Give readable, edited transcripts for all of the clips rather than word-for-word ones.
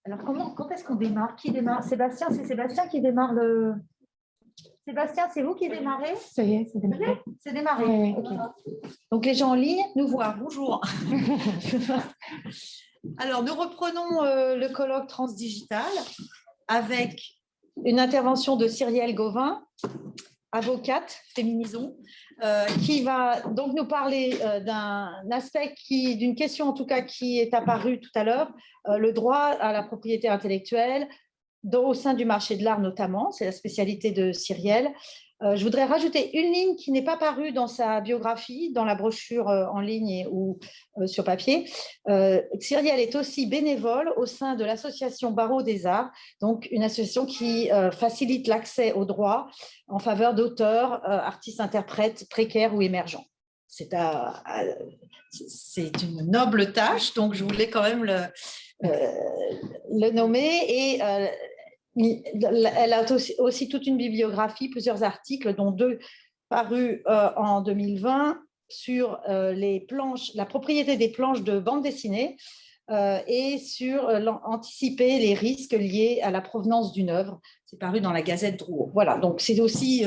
Alors, quand est-ce qu'on démarre? Qui démarre? Sébastien, c'est Sébastien qui démarre le... Sébastien, c'est vous qui démarrez? Ça y est, c'est démarré. C'est démarré. Oui. Ok. Donc, les gens en ligne nous voient. Bonjour. Alors, nous reprenons le colloque transdigital avec une intervention de Cyrielle Gauvin, avocate, féminisons, qui va donc nous parler d'un aspect, d'une question en tout cas qui est apparue tout à l'heure, le droit à la propriété intellectuelle, au sein du marché de l'art notamment, c'est la spécialité de Cyrielle. Je voudrais rajouter une ligne qui n'est pas parue dans sa biographie, dans la brochure en ligne ou sur papier. Cyrielle est aussi bénévole au sein de l'association Barreau des Arts, donc une association qui facilite l'accès aux droits en faveur d'auteurs, artistes, interprètes précaires ou émergents. C'est une noble tâche, donc je voulais quand même le nommer. Et elle a aussi toute une bibliographie, plusieurs articles, dont 2 parus en 2020 sur la propriété des planches de bande dessinée et sur anticiper les risques liés à la provenance d'une œuvre. C'est paru dans la Gazette Drouot. Voilà, donc c'est aussi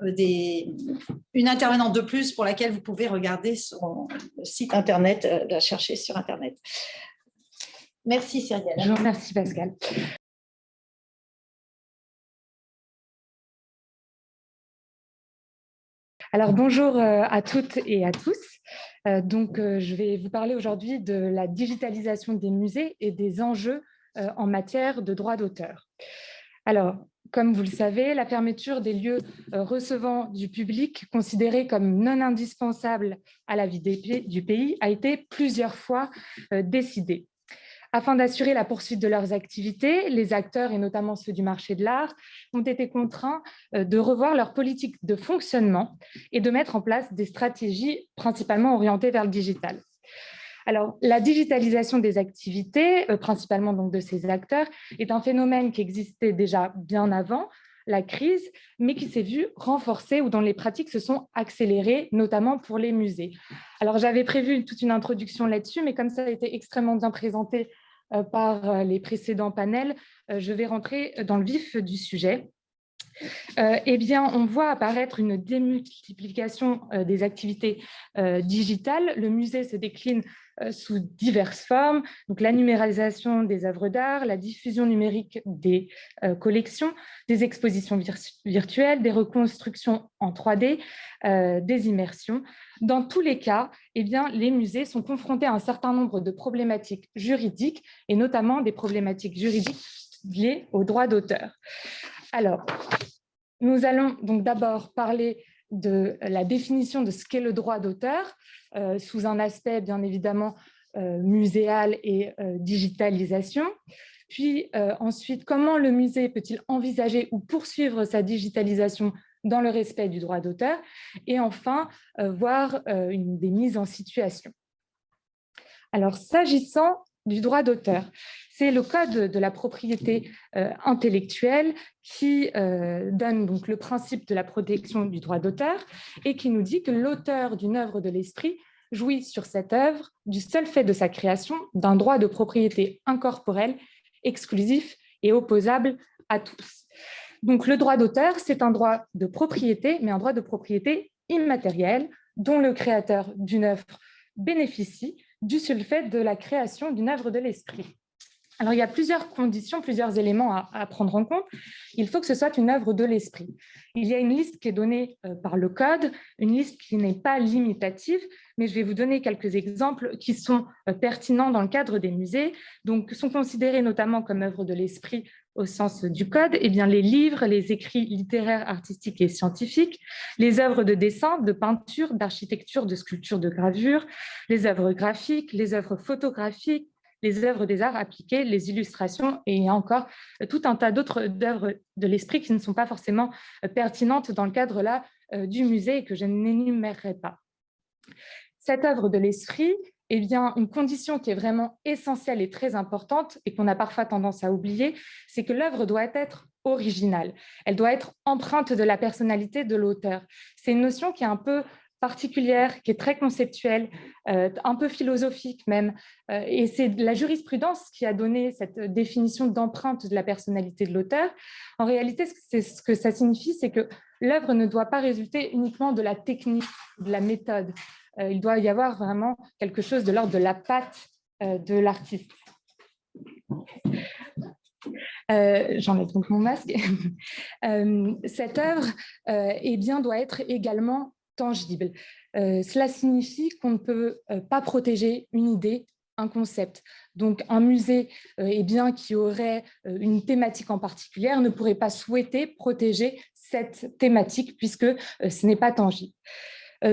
une intervenante de plus pour laquelle vous pouvez regarder son site internet, la chercher sur internet. Merci Cyrielle. Je vous remercie Pascal. Alors bonjour à toutes et à tous. Je vais vous parler aujourd'hui de la digitalisation des musées et des enjeux en matière de droit d'auteur. Alors, comme vous le savez, la fermeture des lieux recevant du public considérés comme non indispensables à la vie du pays a été plusieurs fois décidée. Afin d'assurer la poursuite de leurs activités, les acteurs, et notamment ceux du marché de l'art, ont été contraints de revoir leur politique de fonctionnement et de mettre en place des stratégies principalement orientées vers le digital. Alors, la digitalisation des activités, principalement donc de ces acteurs, est un phénomène qui existait déjà bien avant la crise, mais qui s'est vu renforcé ou dont les pratiques se sont accélérées, notamment pour les musées. Alors, j'avais prévu toute une introduction là-dessus, mais comme ça a été extrêmement bien présenté par les précédents panels, je vais rentrer dans le vif du sujet. On voit apparaître une démultiplication des activités digitales. Le musée se décline sous diverses formes, donc la numérisation des œuvres d'art, la diffusion numérique des collections, des expositions virtuelles, des reconstructions en 3D, des immersions. Dans tous les cas, les musées sont confrontés à un certain nombre de problématiques juridiques, et notamment des problématiques juridiques liées aux droits d'auteur. Alors, nous allons donc d'abord parler de la définition de ce qu'est le droit d'auteur, sous un aspect bien évidemment muséal et digitalisation. Puis ensuite, comment le musée peut-il envisager ou poursuivre sa digitalisation dans le respect du droit d'auteur? Et enfin, voir des mises en situation. Alors, s'agissant du droit d'auteur, c'est le Code de la propriété intellectuelle qui donne donc le principe de la protection du droit d'auteur et qui nous dit que l'auteur d'une œuvre de l'esprit jouit sur cette œuvre du seul fait de sa création d'un droit de propriété incorporel, exclusif et opposable à tous. Donc le droit d'auteur, c'est un droit de propriété, mais un droit de propriété immatériel dont le créateur d'une œuvre bénéficie du seul fait de la création d'une œuvre de l'esprit. Alors, il y a plusieurs conditions, plusieurs éléments à prendre en compte. Il faut que ce soit une œuvre de l'esprit. Il y a une liste qui est donnée par le Code, une liste qui n'est pas limitative, mais je vais vous donner quelques exemples qui sont pertinents dans le cadre des musées. Donc, sont considérés notamment comme œuvres de l'esprit au sens du Code, les livres, les écrits littéraires, artistiques et scientifiques, les œuvres de dessin, de peinture, d'architecture, de sculpture, de gravure, les œuvres graphiques, les œuvres photographiques, les œuvres des arts appliqués, les illustrations, et il y a encore tout un tas d'autres œuvres de l'esprit qui ne sont pas forcément pertinentes dans le cadre là du musée et que je n'énumérerai pas. Cette œuvre de l'esprit, une condition qui est vraiment essentielle et très importante et qu'on a parfois tendance à oublier, c'est que l'œuvre doit être originale. Elle doit être empreinte de la personnalité de l'auteur. C'est une notion qui est un peu particulière, qui est très conceptuelle, un peu philosophique même. Et c'est la jurisprudence qui a donné cette définition d'empreinte de la personnalité de l'auteur. En réalité, ce que ça signifie, c'est que l'œuvre ne doit pas résulter uniquement de la technique, de la méthode. Il doit y avoir vraiment quelque chose de l'ordre de la patte de l'artiste. J'enlève donc mon masque. Cette œuvre doit être également tangible. Cela signifie qu'on ne peut pas protéger une idée, un concept. Donc, un musée qui aurait une thématique en particulier ne pourrait pas souhaiter protéger cette thématique puisque ce n'est pas tangible.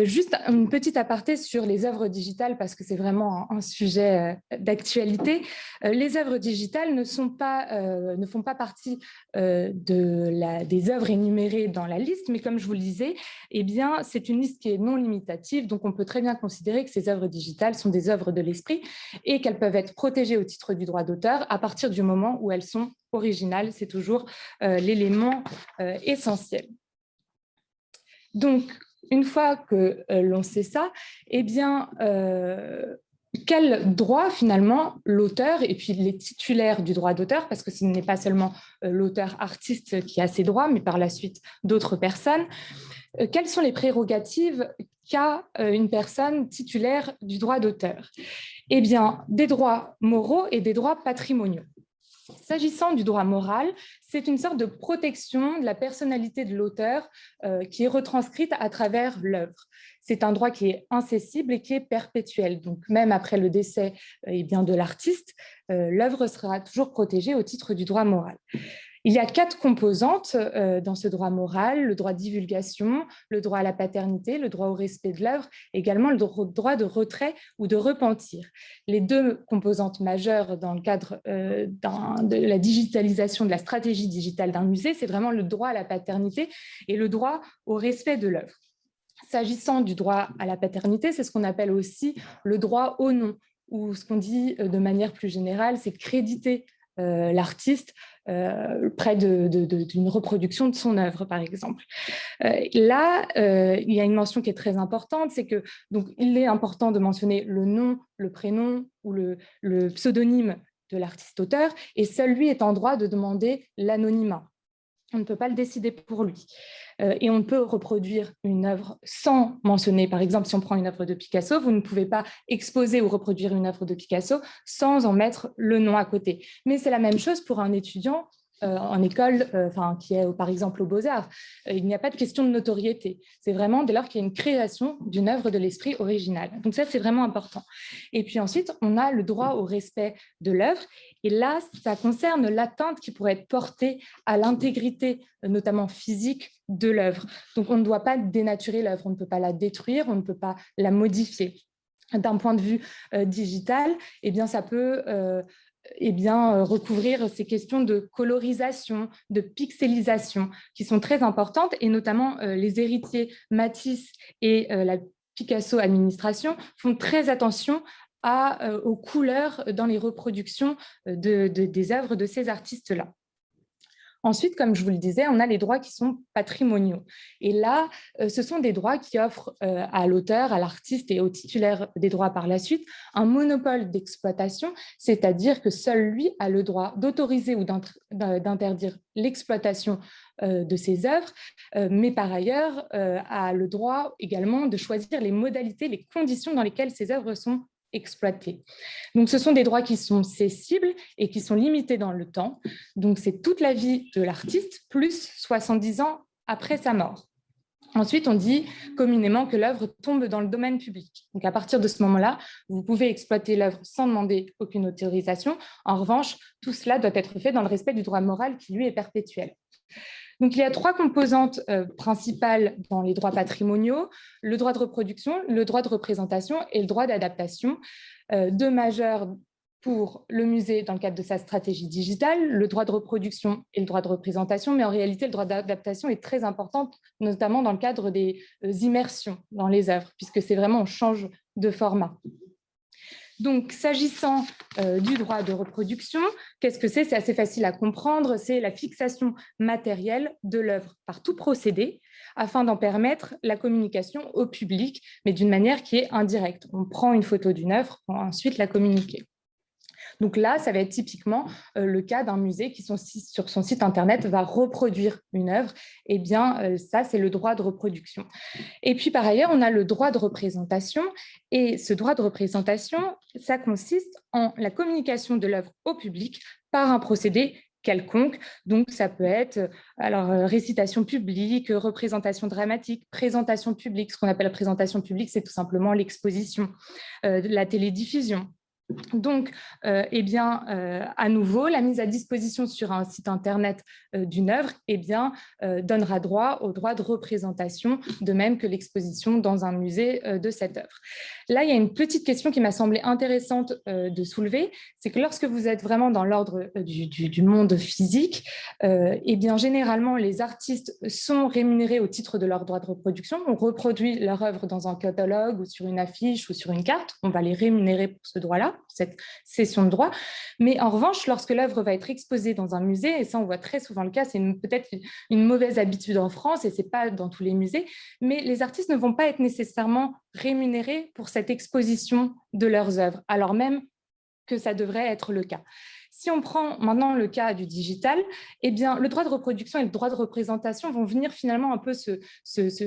Juste une petite aparté sur les œuvres digitales, parce que c'est vraiment un sujet d'actualité. Les œuvres digitales ne font pas partie des œuvres énumérées dans la liste, mais comme je vous le disais, c'est une liste qui est non limitative, donc on peut très bien considérer que ces œuvres digitales sont des œuvres de l'esprit et qu'elles peuvent être protégées au titre du droit d'auteur à partir du moment où elles sont originales. C'est toujours l'élément essentiel. Donc, une fois que l'on sait ça, quel droit finalement l'auteur et puis les titulaires du droit d'auteur, parce que ce n'est pas seulement l'auteur artiste qui a ses droits, mais par la suite d'autres personnes, quelles sont les prérogatives qu'a une personne titulaire du droit d'auteur? Des droits moraux et des droits patrimoniaux. S'agissant du droit moral, c'est une sorte de protection de la personnalité de l'auteur qui est retranscrite à travers l'œuvre. C'est un droit qui est incessible et qui est perpétuel. Donc, même après le décès de l'artiste, l'œuvre sera toujours protégée au titre du droit moral. Il y a 4 composantes dans ce droit moral: le droit de divulgation, le droit à la paternité, le droit au respect de l'œuvre, également le droit de retrait ou de repentir. Les 2 composantes majeures dans le cadre de la digitalisation, de la stratégie digitale d'un musée, c'est vraiment le droit à la paternité et le droit au respect de l'œuvre. S'agissant du droit à la paternité, c'est ce qu'on appelle aussi le droit au nom, ou ce qu'on dit de manière plus générale, c'est créditer l'artiste près d'une reproduction de son œuvre, par exemple. Il y a une mention qui est très importante, c'est que il est important de mentionner le nom, le prénom ou le pseudonyme de l'artiste-auteur, et seul lui est en droit de demander l'anonymat. On ne peut pas le décider pour lui. Et on peut reproduire une œuvre sans mentionner, par exemple, si on prend une œuvre de Picasso, vous ne pouvez pas exposer ou reproduire une œuvre de Picasso sans en mettre le nom à côté. Mais c'est la même chose pour un étudiant en école, qui est par exemple aux Beaux-Arts. Il n'y a pas de question de notoriété. C'est vraiment dès lors qu'il y a une création d'une œuvre de l'esprit originale. Donc ça, c'est vraiment important. Et puis ensuite, on a le droit au respect de l'œuvre. Et là, ça concerne l'atteinte qui pourrait être portée à l'intégrité, notamment physique, de l'œuvre. Donc on ne doit pas dénaturer l'œuvre, on ne peut pas la détruire, on ne peut pas la modifier. D'un point de vue digital, ça peut recouvrir ces questions de colorisation, de pixelisation, qui sont très importantes, et notamment les héritiers Matisse et la Picasso Administration font très attention aux couleurs dans les reproductions des œuvres de ces artistes-là. Ensuite, comme je vous le disais, on a les droits qui sont patrimoniaux. Et là, ce sont des droits qui offrent à l'auteur, à l'artiste et au titulaire des droits par la suite un monopole d'exploitation, c'est-à-dire que seul lui a le droit d'autoriser ou d'interdire l'exploitation de ses œuvres, mais par ailleurs a le droit également de choisir les modalités, les conditions dans lesquelles ces œuvres sont exploités. Donc, ce sont des droits qui sont cessibles et qui sont limités dans le temps. Donc, c'est toute la vie de l'artiste, plus 70 ans après sa mort. Ensuite, on dit communément que l'œuvre tombe dans le domaine public. Donc, à partir de ce moment-là, vous pouvez exploiter l'œuvre sans demander aucune autorisation. En revanche, tout cela doit être fait dans le respect du droit moral qui, lui, est perpétuel. Donc, il y a 3 composantes principales dans les droits patrimoniaux: le droit de reproduction, le droit de représentation et le droit d'adaptation. 2 majeurs pour le musée dans le cadre de sa stratégie digitale, le droit de reproduction et le droit de représentation, mais en réalité, le droit d'adaptation est très important, notamment dans le cadre des immersions dans les œuvres, puisque c'est vraiment, on change de format. Donc, s'agissant du droit de reproduction, qu'est-ce que c'est? C'est assez facile à comprendre. C'est la fixation matérielle de l'œuvre par tout procédé afin d'en permettre la communication au public, mais d'une manière qui est indirecte. On prend une photo d'une œuvre pour ensuite la communiquer. Donc là, ça va être typiquement le cas d'un musée qui, sur son site internet, va reproduire une œuvre. Eh bien, ça, c'est le droit de reproduction. Et puis, par ailleurs, on a le droit de représentation. Et ce droit de représentation, ça consiste en la communication de l'œuvre au public par un procédé quelconque. Donc, ça peut être récitation publique, représentation dramatique, présentation publique. Ce qu'on appelle présentation publique, c'est tout simplement l'exposition, la télédiffusion. Donc, à nouveau, la mise à disposition sur un site internet d'une œuvre donnera droit au droit de représentation, de même que l'exposition dans un musée de cette œuvre. Là, il y a une petite question qui m'a semblé intéressante de soulever, c'est que lorsque vous êtes vraiment dans l'ordre du monde physique, généralement, les artistes sont rémunérés au titre de leur droit de reproduction. On reproduit leur œuvre dans un catalogue ou sur une affiche ou sur une carte. On va les rémunérer pour ce droit-là, cette cession de droit. Mais en revanche, lorsque l'œuvre va être exposée dans un musée, et ça on voit très souvent le cas, c'est peut-être une mauvaise habitude en France et ce n'est pas dans tous les musées, mais les artistes ne vont pas être nécessairement rémunérés pour cette exposition de leurs œuvres, alors même que ça devrait être le cas. Si on prend maintenant le cas du digital, le droit de reproduction et le droit de représentation vont venir finalement un peu se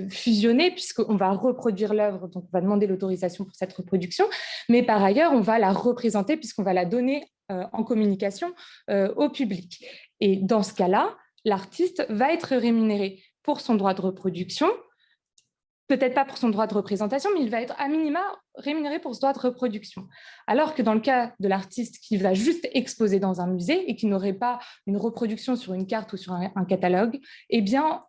fusionner, puisqu'on va reproduire l'œuvre, donc on va demander l'autorisation pour cette reproduction, mais par ailleurs, on va la représenter puisqu'on va la donner en communication au public. Et dans ce cas-là, l'artiste va être rémunéré pour son droit de reproduction, peut-être pas pour son droit de représentation, mais il va être à minima rémunéré pour ce droit de reproduction. Alors que dans le cas de l'artiste qui va juste exposer dans un musée et qui n'aurait pas une reproduction sur une carte ou sur un catalogue,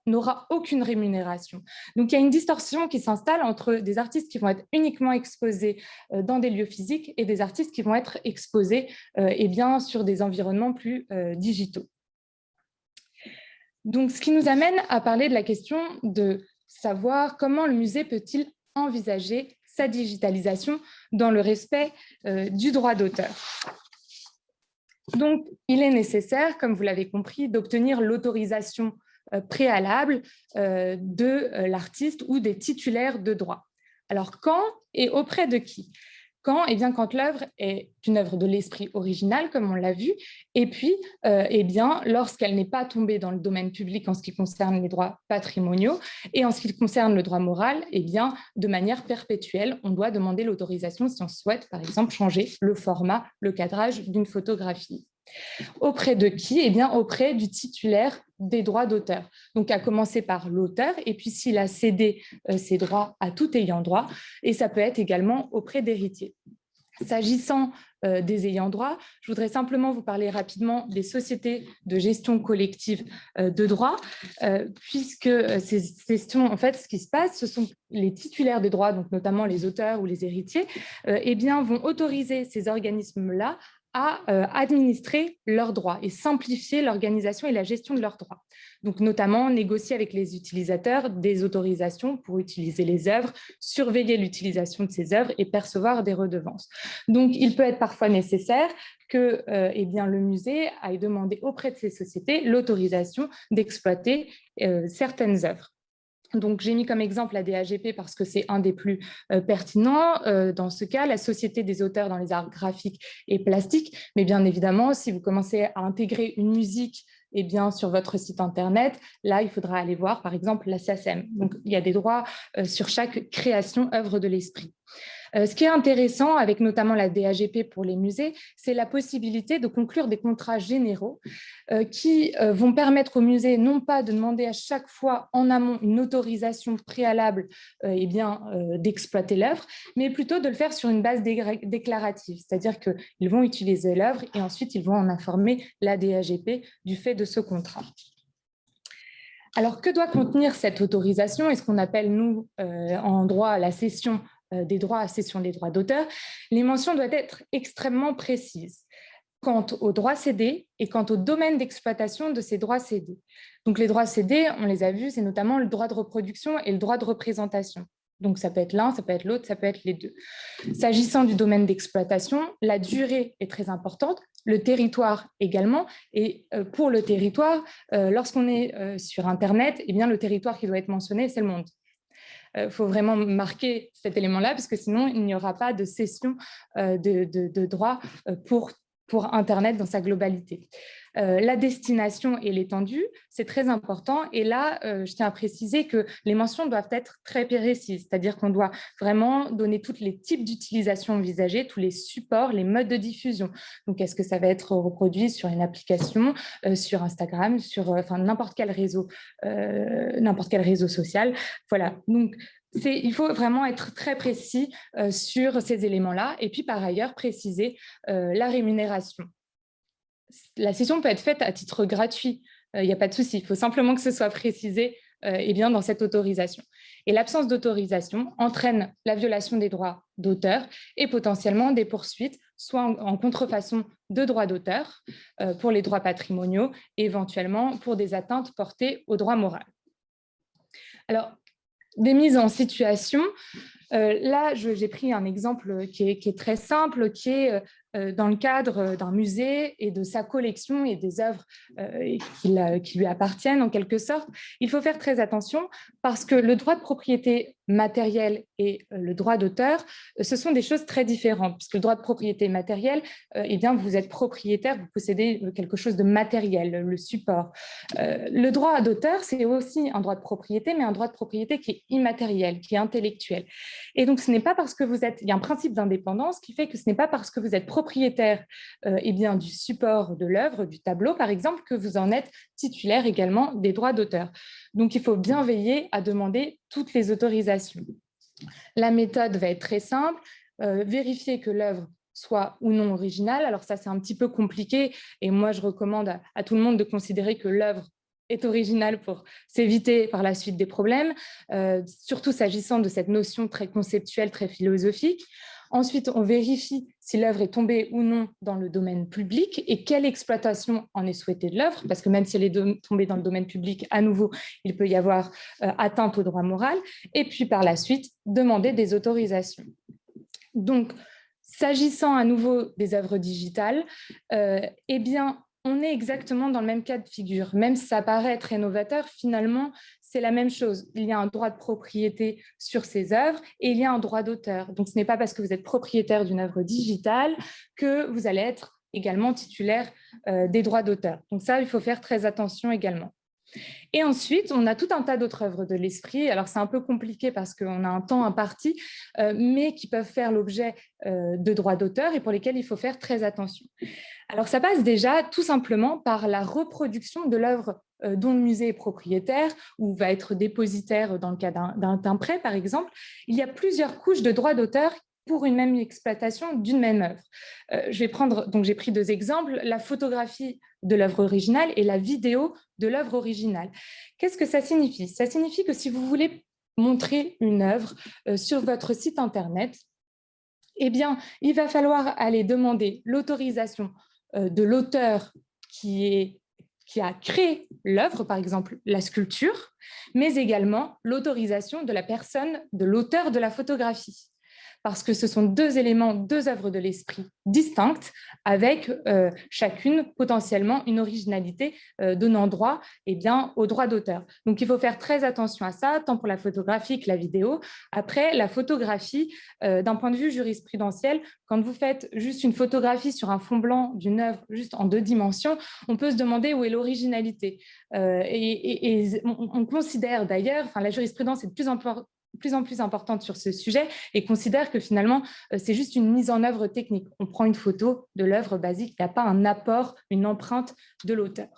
n'aura aucune rémunération. Donc, il y a une distorsion qui s'installe entre des artistes qui vont être uniquement exposés dans des lieux physiques et des artistes qui vont être exposés sur des environnements plus digitaux. Donc, ce qui nous amène à parler de la question de savoir comment le musée peut-il envisager sa digitalisation dans le respect du droit d'auteur. Donc, il est nécessaire, comme vous l'avez compris, d'obtenir l'autorisation préalable de l'artiste ou des titulaires de droit. Alors, quand et auprès de qui ? Quand l'œuvre est une œuvre de l'esprit original, comme on l'a vu, et puis lorsqu'elle n'est pas tombée dans le domaine public en ce qui concerne les droits patrimoniaux, et en ce qui concerne le droit moral, de manière perpétuelle, on doit demander l'autorisation si on souhaite, par exemple, changer le format, le cadrage d'une photographie. Auprès de qui ? Auprès du titulaire des droits d'auteur. Donc, à commencer par l'auteur, et puis s'il a cédé ses droits à tout ayant droit, et ça peut être également auprès d'héritiers. S'agissant des ayants droit, je voudrais simplement vous parler rapidement des sociétés de gestion collective de droit, puisque ces gestions, en fait, ce qui se passe, ce sont les titulaires des droits, donc notamment les auteurs ou les héritiers, vont autoriser ces organismes-là à administrer leurs droits et simplifier l'organisation et la gestion de leurs droits. Donc, notamment, négocier avec les utilisateurs des autorisations pour utiliser les œuvres, surveiller l'utilisation de ces œuvres et percevoir des redevances. Donc, il peut être parfois nécessaire que le musée aille demander auprès de ces sociétés l'autorisation d'exploiter certaines œuvres. Donc, j'ai mis comme exemple la DAGP parce que c'est un des plus pertinents. Dans ce cas, la Société des auteurs dans les arts graphiques et plastiques. Mais bien évidemment, si vous commencez à intégrer une musique sur votre site internet, là, il faudra aller voir, par exemple, la SACEM. Donc, il y a des droits sur chaque création œuvre de l'esprit. Ce qui est intéressant, avec notamment la DAGP pour les musées, c'est la possibilité de conclure des contrats généraux qui vont permettre au musée non pas de demander à chaque fois en amont une autorisation préalable d'exploiter l'œuvre, mais plutôt de le faire sur une base déclarative, c'est-à-dire qu'ils vont utiliser l'œuvre et ensuite ils vont en informer la DAGP du fait de ce contrat. Alors, que doit contenir cette autorisation et ce qu'on appelle, nous, en droit, la cession des droits à cession des droits d'auteur? Les mentions doivent être extrêmement précises quant aux droits cédés et quant au domaine d'exploitation de ces droits cédés. Donc, les droits cédés, on les a vus, c'est notamment le droit de reproduction et le droit de représentation. Donc, ça peut être l'un, ça peut être l'autre, ça peut être les deux. S'agissant du domaine d'exploitation, la durée est très importante, le territoire également. Et pour le territoire, lorsqu'on est sur Internet, eh bien, le territoire qui doit être mentionné, c'est le monde. Il faut vraiment marquer cet élément-là, parce que sinon, il n'y aura pas de cession de droits pour Internet dans sa globalité. La destination et l'étendue, c'est très important. Et là, je tiens à préciser que les mentions doivent être très précises, c'est-à-dire qu'on doit vraiment donner tous les types d'utilisation envisagés, tous les supports, les modes de diffusion. Donc, est-ce que ça va être reproduit sur une application, sur Instagram, sur n'importe quel réseau social. Voilà. Donc, il faut vraiment être très précis sur ces éléments-là. Et puis, par ailleurs, préciser la rémunération. La session peut être faite à titre gratuit, il n'y a pas de souci. Il faut simplement que ce soit précisé bien, dans cette autorisation. Et l'absence d'autorisation entraîne la violation des droits d'auteur et potentiellement des poursuites, soit en contrefaçon de droits d'auteur pour les droits patrimoniaux et éventuellement pour des atteintes portées aux droits moraux. Alors, des mises en situation, là, j'ai pris un exemple qui est très simple, qui est dans le cadre d'un musée et de sa collection et des œuvres qui lui appartiennent en quelque sorte. Il faut faire très attention parce que le droit de propriété matérielle et le droit d'auteur, ce sont des choses très différentes, puisque le droit de propriété matérielle, eh bien, vous êtes propriétaire, vous possédez quelque chose de matériel, le support. Le droit d'auteur, c'est aussi un droit de propriété, mais un droit de propriété qui est immatériel, qui est intellectuel. Et donc, ce n'est pas parce que il y a un principe d'indépendance qui fait que ce n'est pas parce que vous êtes propriétaire bien, du support de l'œuvre, du tableau, par exemple, que vous en êtes titulaire également des droits d'auteur. Donc, il faut bien veiller à demander toutes les autorisations. La méthode va être très simple, vérifier que l'œuvre soit ou non originale. Alors ça, c'est un petit peu compliqué et moi, je recommande à tout le monde de considérer que l'œuvre est originale pour s'éviter par la suite des problèmes, surtout s'agissant de cette notion très conceptuelle, très philosophique. Ensuite, on vérifie si l'œuvre est tombée ou non dans le domaine public et quelle exploitation en est souhaitée de l'œuvre, parce que même si elle est tombée dans le domaine public, à nouveau, il peut y avoir atteinte au droit moral. Et puis, par la suite, demander des autorisations. Donc, s'agissant à nouveau des œuvres digitales, eh bien, on est exactement dans le même cas de figure. Même si ça paraît très novateur, finalement, c'est la même chose. Il y a un droit de propriété sur ces œuvres et il y a un droit d'auteur. Donc, ce n'est pas parce que vous êtes propriétaire d'une œuvre digitale que vous allez être également titulaire des droits d'auteur. Donc ça, il faut faire très attention également. Et ensuite, on a tout un tas d'autres œuvres de l'esprit. Alors, c'est un peu compliqué parce qu'on a un temps imparti, mais qui peuvent faire l'objet de droits d'auteur et pour lesquels il faut faire très attention. Alors, ça passe déjà tout simplement par la reproduction de l'œuvre dont le musée est propriétaire ou va être dépositaire dans le cas d'un prêt, par exemple. Il y a plusieurs couches de droits d'auteur pour une même exploitation d'une même œuvre. Donc j'ai pris deux exemples, la photographie de l'œuvre originale et la vidéo de l'œuvre originale. Qu'est-ce que ça signifie? Ça signifie que si vous voulez montrer une œuvre sur votre site Internet, eh bien, il va falloir aller demander l'autorisation de l'auteur qui a créé l'œuvre, par exemple la sculpture, mais également l'autorisation de la personne, de l'auteur de la photographie. Parce que ce sont deux éléments, deux œuvres de l'esprit distinctes, avec chacune potentiellement une originalité donnant droit au droit d'auteur. Donc, il faut faire très attention à ça, tant pour la photographie que la vidéo. Après, la photographie, d'un point de vue jurisprudentiel, quand vous faites juste une photographie sur un fond blanc d'une œuvre juste en 2 dimensions, on peut se demander où est l'originalité. On considère d'ailleurs, la jurisprudence est de plus en plus importante sur ce sujet et considère que finalement, c'est juste une mise en œuvre technique. On prend une photo de l'œuvre basique, il n'y a pas un apport, une empreinte de l'auteur.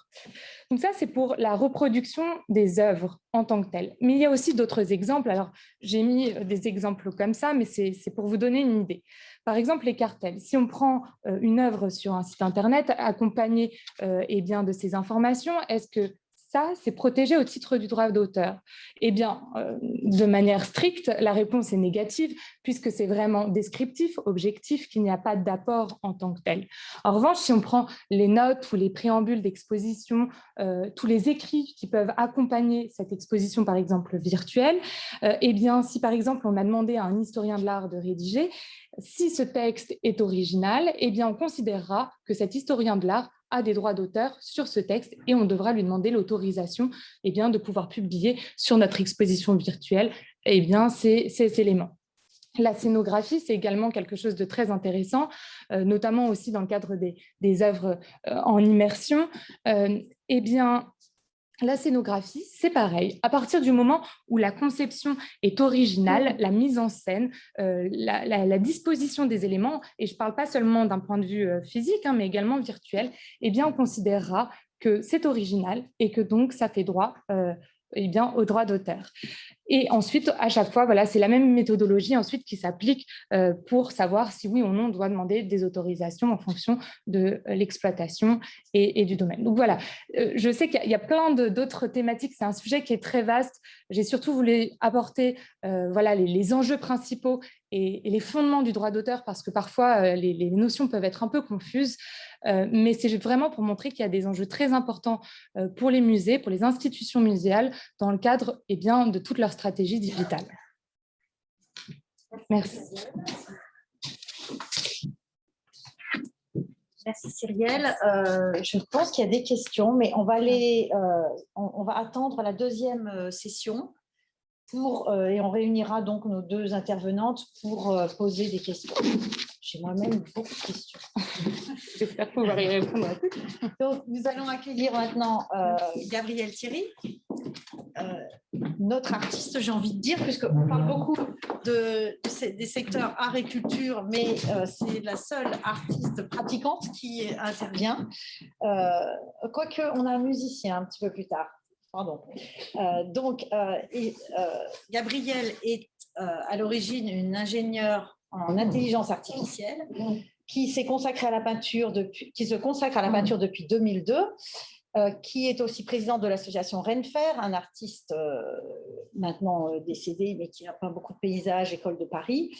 Donc ça, c'est pour la reproduction des œuvres en tant que telles. Mais il y a aussi d'autres exemples. Alors, j'ai mis des exemples comme ça, mais c'est pour vous donner une idée. Par exemple, les cartels. Si on prend une œuvre sur un site Internet accompagnée de ces informations, est-ce que ça, c'est protégé au titre du droit d'auteur? Eh bien, de manière stricte, la réponse est négative, puisque c'est vraiment descriptif, objectif, qu'il n'y a pas d'apport en tant que tel. En revanche, si on prend les notes ou les préambules d'exposition, tous les écrits qui peuvent accompagner cette exposition, par exemple virtuelle, eh bien, si par exemple on a demandé à un historien de l'art de rédiger, si ce texte est original, eh bien, on considérera que cet historien de l'art a des droits d'auteur sur ce texte et on devra lui demander l'autorisation de pouvoir publier sur notre exposition virtuelle ces éléments. La scénographie, c'est également quelque chose de très intéressant, notamment aussi dans le cadre des œuvres en immersion. La scénographie, c'est pareil. À partir du moment où la conception est originale, la mise en scène, la disposition des éléments, et je ne parle pas seulement d'un point de vue physique, mais également virtuel, on considérera que c'est original et que donc ça fait droit au droit d'auteur. Et ensuite, à chaque fois, c'est la même méthodologie ensuite qui s'applique pour savoir si oui ou non on doit demander des autorisations en fonction de l'exploitation et du domaine. Donc voilà, je sais qu'il y a plein d'autres thématiques, c'est un sujet qui est très vaste. J'ai surtout voulu apporter les enjeux principaux et les fondements du droit d'auteur parce que parfois les notions peuvent être un peu confuses, mais c'est vraiment pour montrer qu'il y a des enjeux très importants pour les musées, pour les institutions muséales dans le cadre de toute leur stratégie digitale. Merci. Merci Cyrielle. Je pense qu'il y a des questions, mais on va attendre la deuxième session et on réunira donc nos deux intervenantes pour poser des questions. J'ai moi-même beaucoup de questions. J'espère pouvoir y répondre à toutes. Donc, nous allons accueillir maintenant Gabrielle Thierry, notre artiste, j'ai envie de dire, puisqu'on parle beaucoup des secteurs art et culture, mais c'est la seule artiste pratiquante qui intervient. Quoique, on a un musicien un petit peu plus tard. Pardon. Gabrielle est à l'origine une ingénieure en intelligence artificielle qui se consacre à la peinture depuis 2002, qui est aussi présidente de l'association Renfer, un artiste maintenant décédé, mais qui a peint beaucoup de paysages, école de Paris.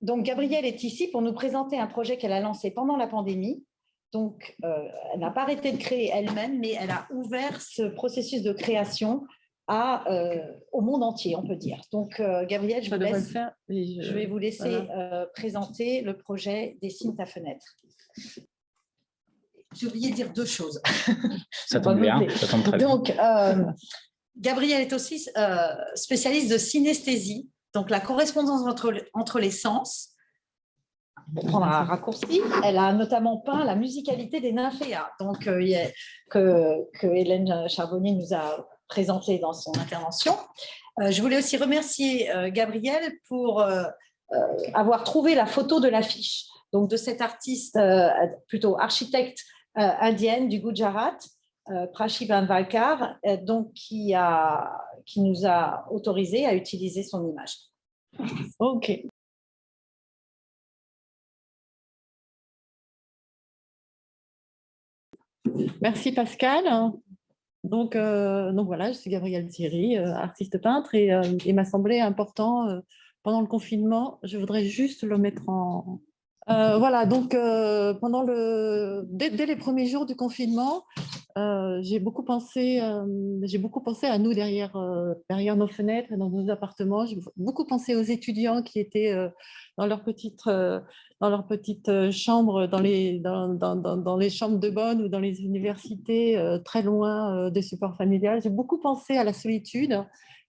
Donc, Gabrielle est ici pour nous présenter un projet qu'elle a lancé pendant la pandémie. Donc, elle n'a pas arrêté de créer elle-même, mais elle a ouvert ce processus de création au monde entier, on peut dire. Donc, Gabrielle, je vais vous laisser présenter le projet Dessine ta fenêtre. J'ai oublié de dire deux choses. Ça tombe bien, ça tombe très bien. Donc, Gabrielle est aussi spécialiste de synesthésie, donc la correspondance entre les sens. Pour prendre un raccourci, elle a notamment peint la musicalité des nymphéas, donc que Hélène Charbonnier nous a présenté dans son intervention. Je voulais aussi remercier Gabrielle pour avoir trouvé la photo de l'affiche, donc de cette artiste, plutôt architecte indienne du Gujarat, Prachi Banvalkar, donc qui nous a autorisé à utiliser son image. Ok. Merci Pascal. Donc voilà, je suis Gabrielle Thierry, artiste peintre, et il m'a semblé important pendant le confinement, je voudrais juste le mettre en... voilà, donc dès les premiers jours du confinement, j'ai beaucoup pensé à nous derrière nos fenêtres et dans nos appartements. J'ai beaucoup pensé aux étudiants qui étaient dans leur petite chambre, dans les chambres de bonne ou dans les universités, très loin des supports familiales. J'ai beaucoup pensé à la solitude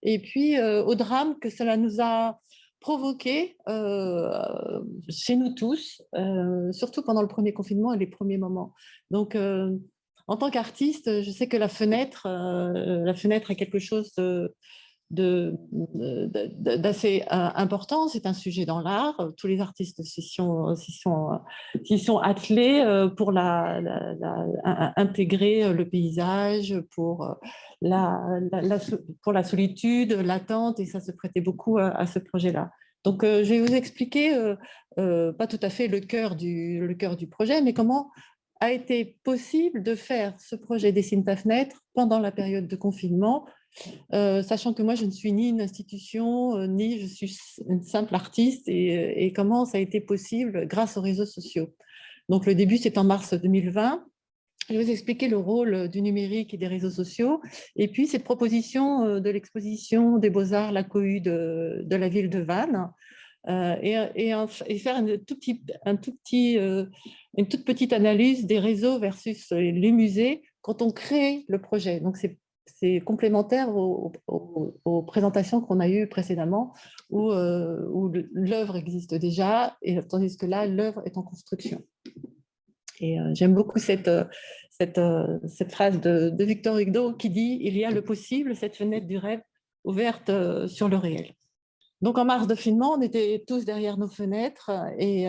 et puis au drame que cela nous a provoqué chez nous tous, surtout pendant le premier confinement et les premiers moments. Donc, en tant qu'artiste, je sais que la fenêtre est quelque chose d'assez important. C'est un sujet dans l'art. Tous les artistes s'y sont attelés pour intégrer le paysage, pour la solitude, l'attente, et ça se prêtait beaucoup à ce projet-là. Donc, je vais vous expliquer, pas tout à fait le cœur du projet, mais comment a été possible de faire ce projet Dessine ta fenêtre pendant la période de confinement, sachant que moi, je ne suis ni une institution, ni je suis une simple artiste, et comment ça a été possible grâce aux réseaux sociaux. Donc, le début, c'est en mars 2020. Je vais vous expliquer le rôle du numérique et des réseaux sociaux. Et puis, cette proposition de l'exposition des Beaux-Arts, la cohue de la ville de Vannes, et faire une toute petite analyse des réseaux versus les musées quand on crée le projet. Donc, c'est complémentaire aux présentations qu'on a eues précédemment, où l'œuvre existe déjà, tandis que là, l'œuvre est en construction. Et j'aime beaucoup cette phrase de Victor Hugo qui dit « Il y a le possible, cette fenêtre du rêve ouverte sur le réel ». Donc en mars de confinement, on était tous derrière nos fenêtres, et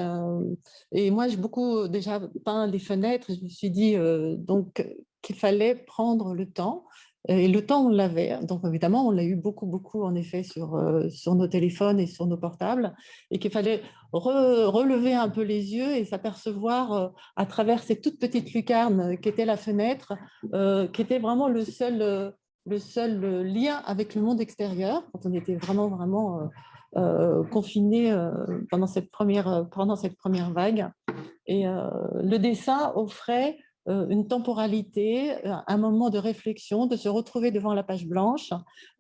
moi j'ai beaucoup déjà peint les fenêtres. Je me suis dit donc qu'il fallait prendre le temps, et le temps on l'avait. Donc évidemment on l'a eu beaucoup en effet sur nos téléphones et sur nos portables, et qu'il fallait relever un peu les yeux et s'apercevoir à travers ces toutes petites lucarnes qu'était la fenêtre, qui était vraiment le seul lien avec le monde extérieur, quand on était vraiment confinés pendant cette première vague. Et le dessin offrait une temporalité, un moment de réflexion, de se retrouver devant la page blanche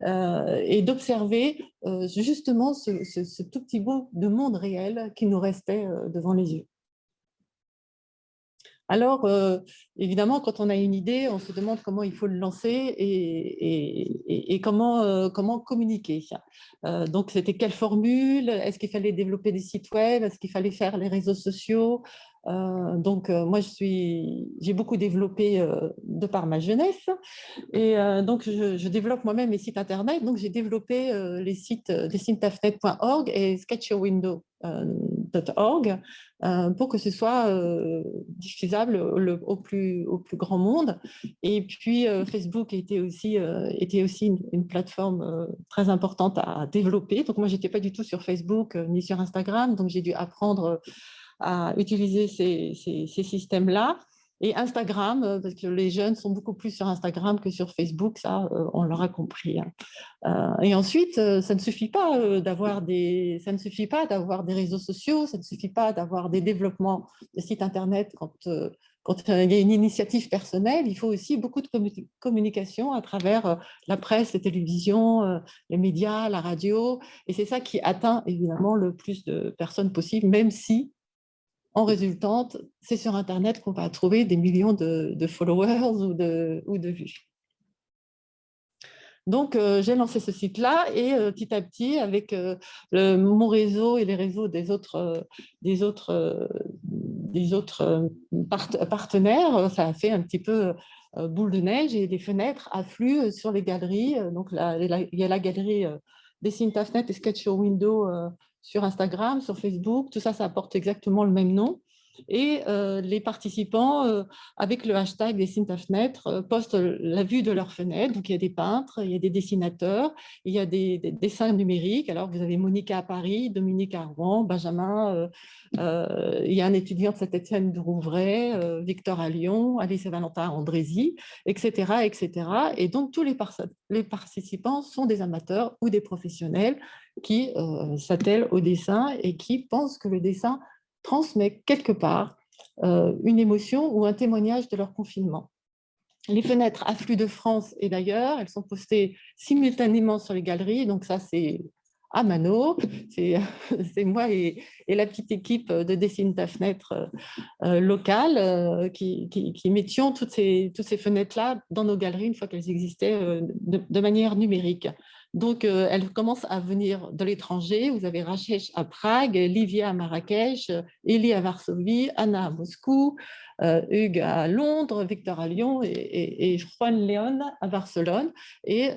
et d'observer justement ce tout petit bout de monde réel qui nous restait devant les yeux. Alors, évidemment, quand on a une idée, on se demande comment il faut le lancer et comment communiquer. Donc, c'était quelle formule? Est-ce qu'il fallait développer des sites web? Est-ce qu'il fallait faire les réseaux sociaux? Donc, moi, j'ai beaucoup développé de par ma jeunesse. Et donc, je développe moi-même mes sites Internet. Donc, j'ai développé les sites dessinetafenêtre.org et sketchyourwindow.org pour que ce soit diffusable au plus grand monde. Et puis, Facebook était aussi une plateforme très importante à développer. Donc, moi, je n'étais pas du tout sur Facebook ni sur Instagram. Donc, j'ai dû apprendre à utiliser ces systèmes-là. Et Instagram, parce que les jeunes sont beaucoup plus sur Instagram que sur Facebook, ça, on l'aura compris. Et ensuite, ça ne suffit pas d'avoir des réseaux sociaux, ça ne suffit pas d'avoir des développements de sites Internet quand il y a une initiative personnelle. Il faut aussi beaucoup de communication à travers la presse, la télévision, les médias, la radio. Et c'est ça qui atteint évidemment le plus de personnes possible, même si en résultante, c'est sur Internet qu'on va trouver des millions de followers ou de vues. Donc, j'ai lancé ce site-là et petit à petit, avec mon réseau et les réseaux des autres partenaires, ça a fait un petit peu boule de neige et les fenêtres affluent sur les galeries. Donc, il y a la galerie Dessine ta fenêtre et Sketch Your Window sur Instagram, sur Facebook. Tout ça, ça porte exactement le même nom. Et les participants, avec le hashtag Dessine ta fenêtre, postent la vue de leur fenêtre. Donc, il y a des peintres, il y a des dessinateurs, il y a des dessins numériques. Alors, vous avez Monica à Paris, Dominique à Rouen, Benjamin, il y a un étudiant de Saint-Étienne de Rouvray, Victor à Lyon, Alice et Valentin à Andrézy, etc., etc. Et donc, tous les participants sont des amateurs ou des professionnels qui s'attellent au dessin et qui pensent que le dessin transmet quelque part une émotion ou un témoignage de leur confinement. Les fenêtres affluent de France et d'ailleurs, elles sont postées simultanément sur les galeries, donc ça c'est à mano, c'est moi et la petite équipe de Dessine ta fenêtre locale qui mettions toutes ces fenêtres-là dans nos galeries une fois qu'elles existaient de manière numérique. Donc, elles commencent à venir de l'étranger. Vous avez Rachesh à Prague, Livia à Marrakech, Elie à Varsovie, Anna à Moscou, Hugues à Londres, Victor à Lyon et Juan Léon à Barcelone. Et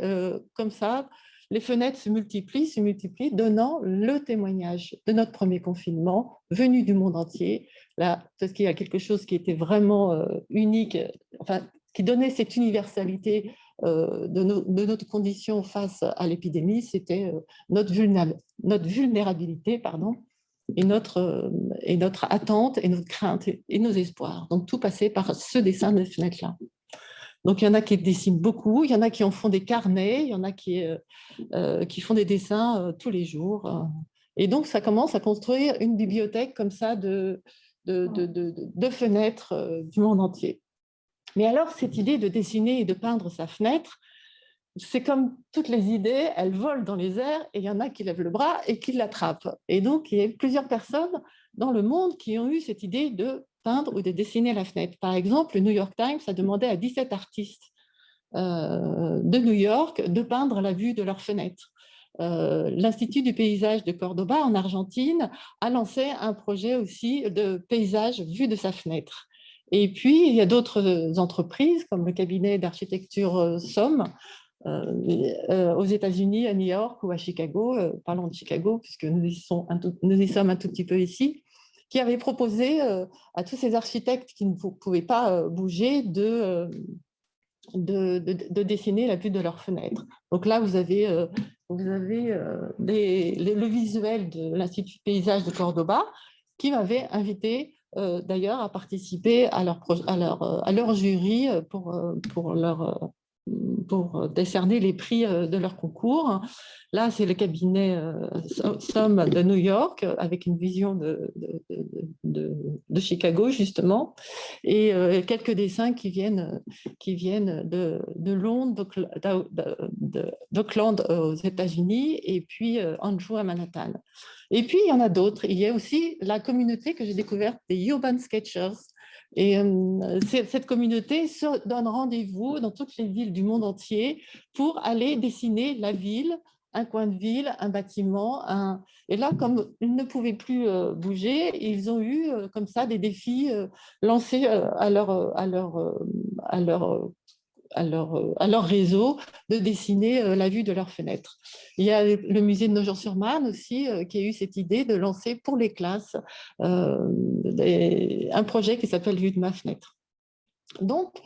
comme ça, les fenêtres se multiplient, donnant le témoignage de notre premier confinement, venu du monde entier. Là, parce qu'il y a quelque chose qui était vraiment unique, enfin, qui donnait cette universalité de notre condition face à l'épidémie, c'était notre vulnérabilité, pardon, notre attente et notre crainte et nos espoirs. Donc, tout passait par ce dessin de fenêtre-là. Donc, il y en a qui dessinent beaucoup, il y en a qui en font des carnets, il y en a qui font des dessins tous les jours. Et donc, ça commence à construire une bibliothèque comme ça de fenêtres du monde entier. Mais alors, cette idée de dessiner et de peindre sa fenêtre, c'est comme toutes les idées, elles volent dans les airs et il y en a qui lèvent le bras et qui l'attrapent. Et donc, il y a eu plusieurs personnes dans le monde qui ont eu cette idée de peindre ou de dessiner la fenêtre. Par exemple, le New York Times a demandé à 17 artistes de New York de peindre la vue de leur fenêtre. L'Institut du paysage de Cordoba, en Argentine, a lancé un projet aussi de paysage vu de sa fenêtre. Et puis, il y a d'autres entreprises, comme le cabinet d'architecture Somme, aux États-Unis, à New York ou à Chicago, parlons de Chicago, puisque nous y sommes un tout petit peu ici, qui avaient proposé à tous ces architectes qui ne pouvaient pas bouger de dessiner la vue de leur fenêtre. Donc là, vous avez le visuel de l'Institut Paysage de Cordoba, qui m'avait invité d'ailleurs à participer à leur jury pour décerner les prix de leur concours. Là, c'est le cabinet Somme de New York, avec une vision de Chicago, justement, et quelques dessins qui viennent de Londres, d'Auckland aux États-Unis, et puis Andrew à Manhattan. Et puis, il y en a d'autres. Il y a aussi la communauté que j'ai découverte des Urban Sketchers. Et cette communauté se donne rendez-vous dans toutes les villes du monde entier pour aller dessiner la ville, un coin de ville, un bâtiment. Et là, comme ils ne pouvaient plus bouger, ils ont eu comme ça des défis lancés à leur réseau de dessiner la vue de leur fenêtre. Il y a le musée de Nogent-sur-Marne aussi qui a eu cette idée de lancer pour les classes un projet qui s'appelle Vue de ma fenêtre. Donc,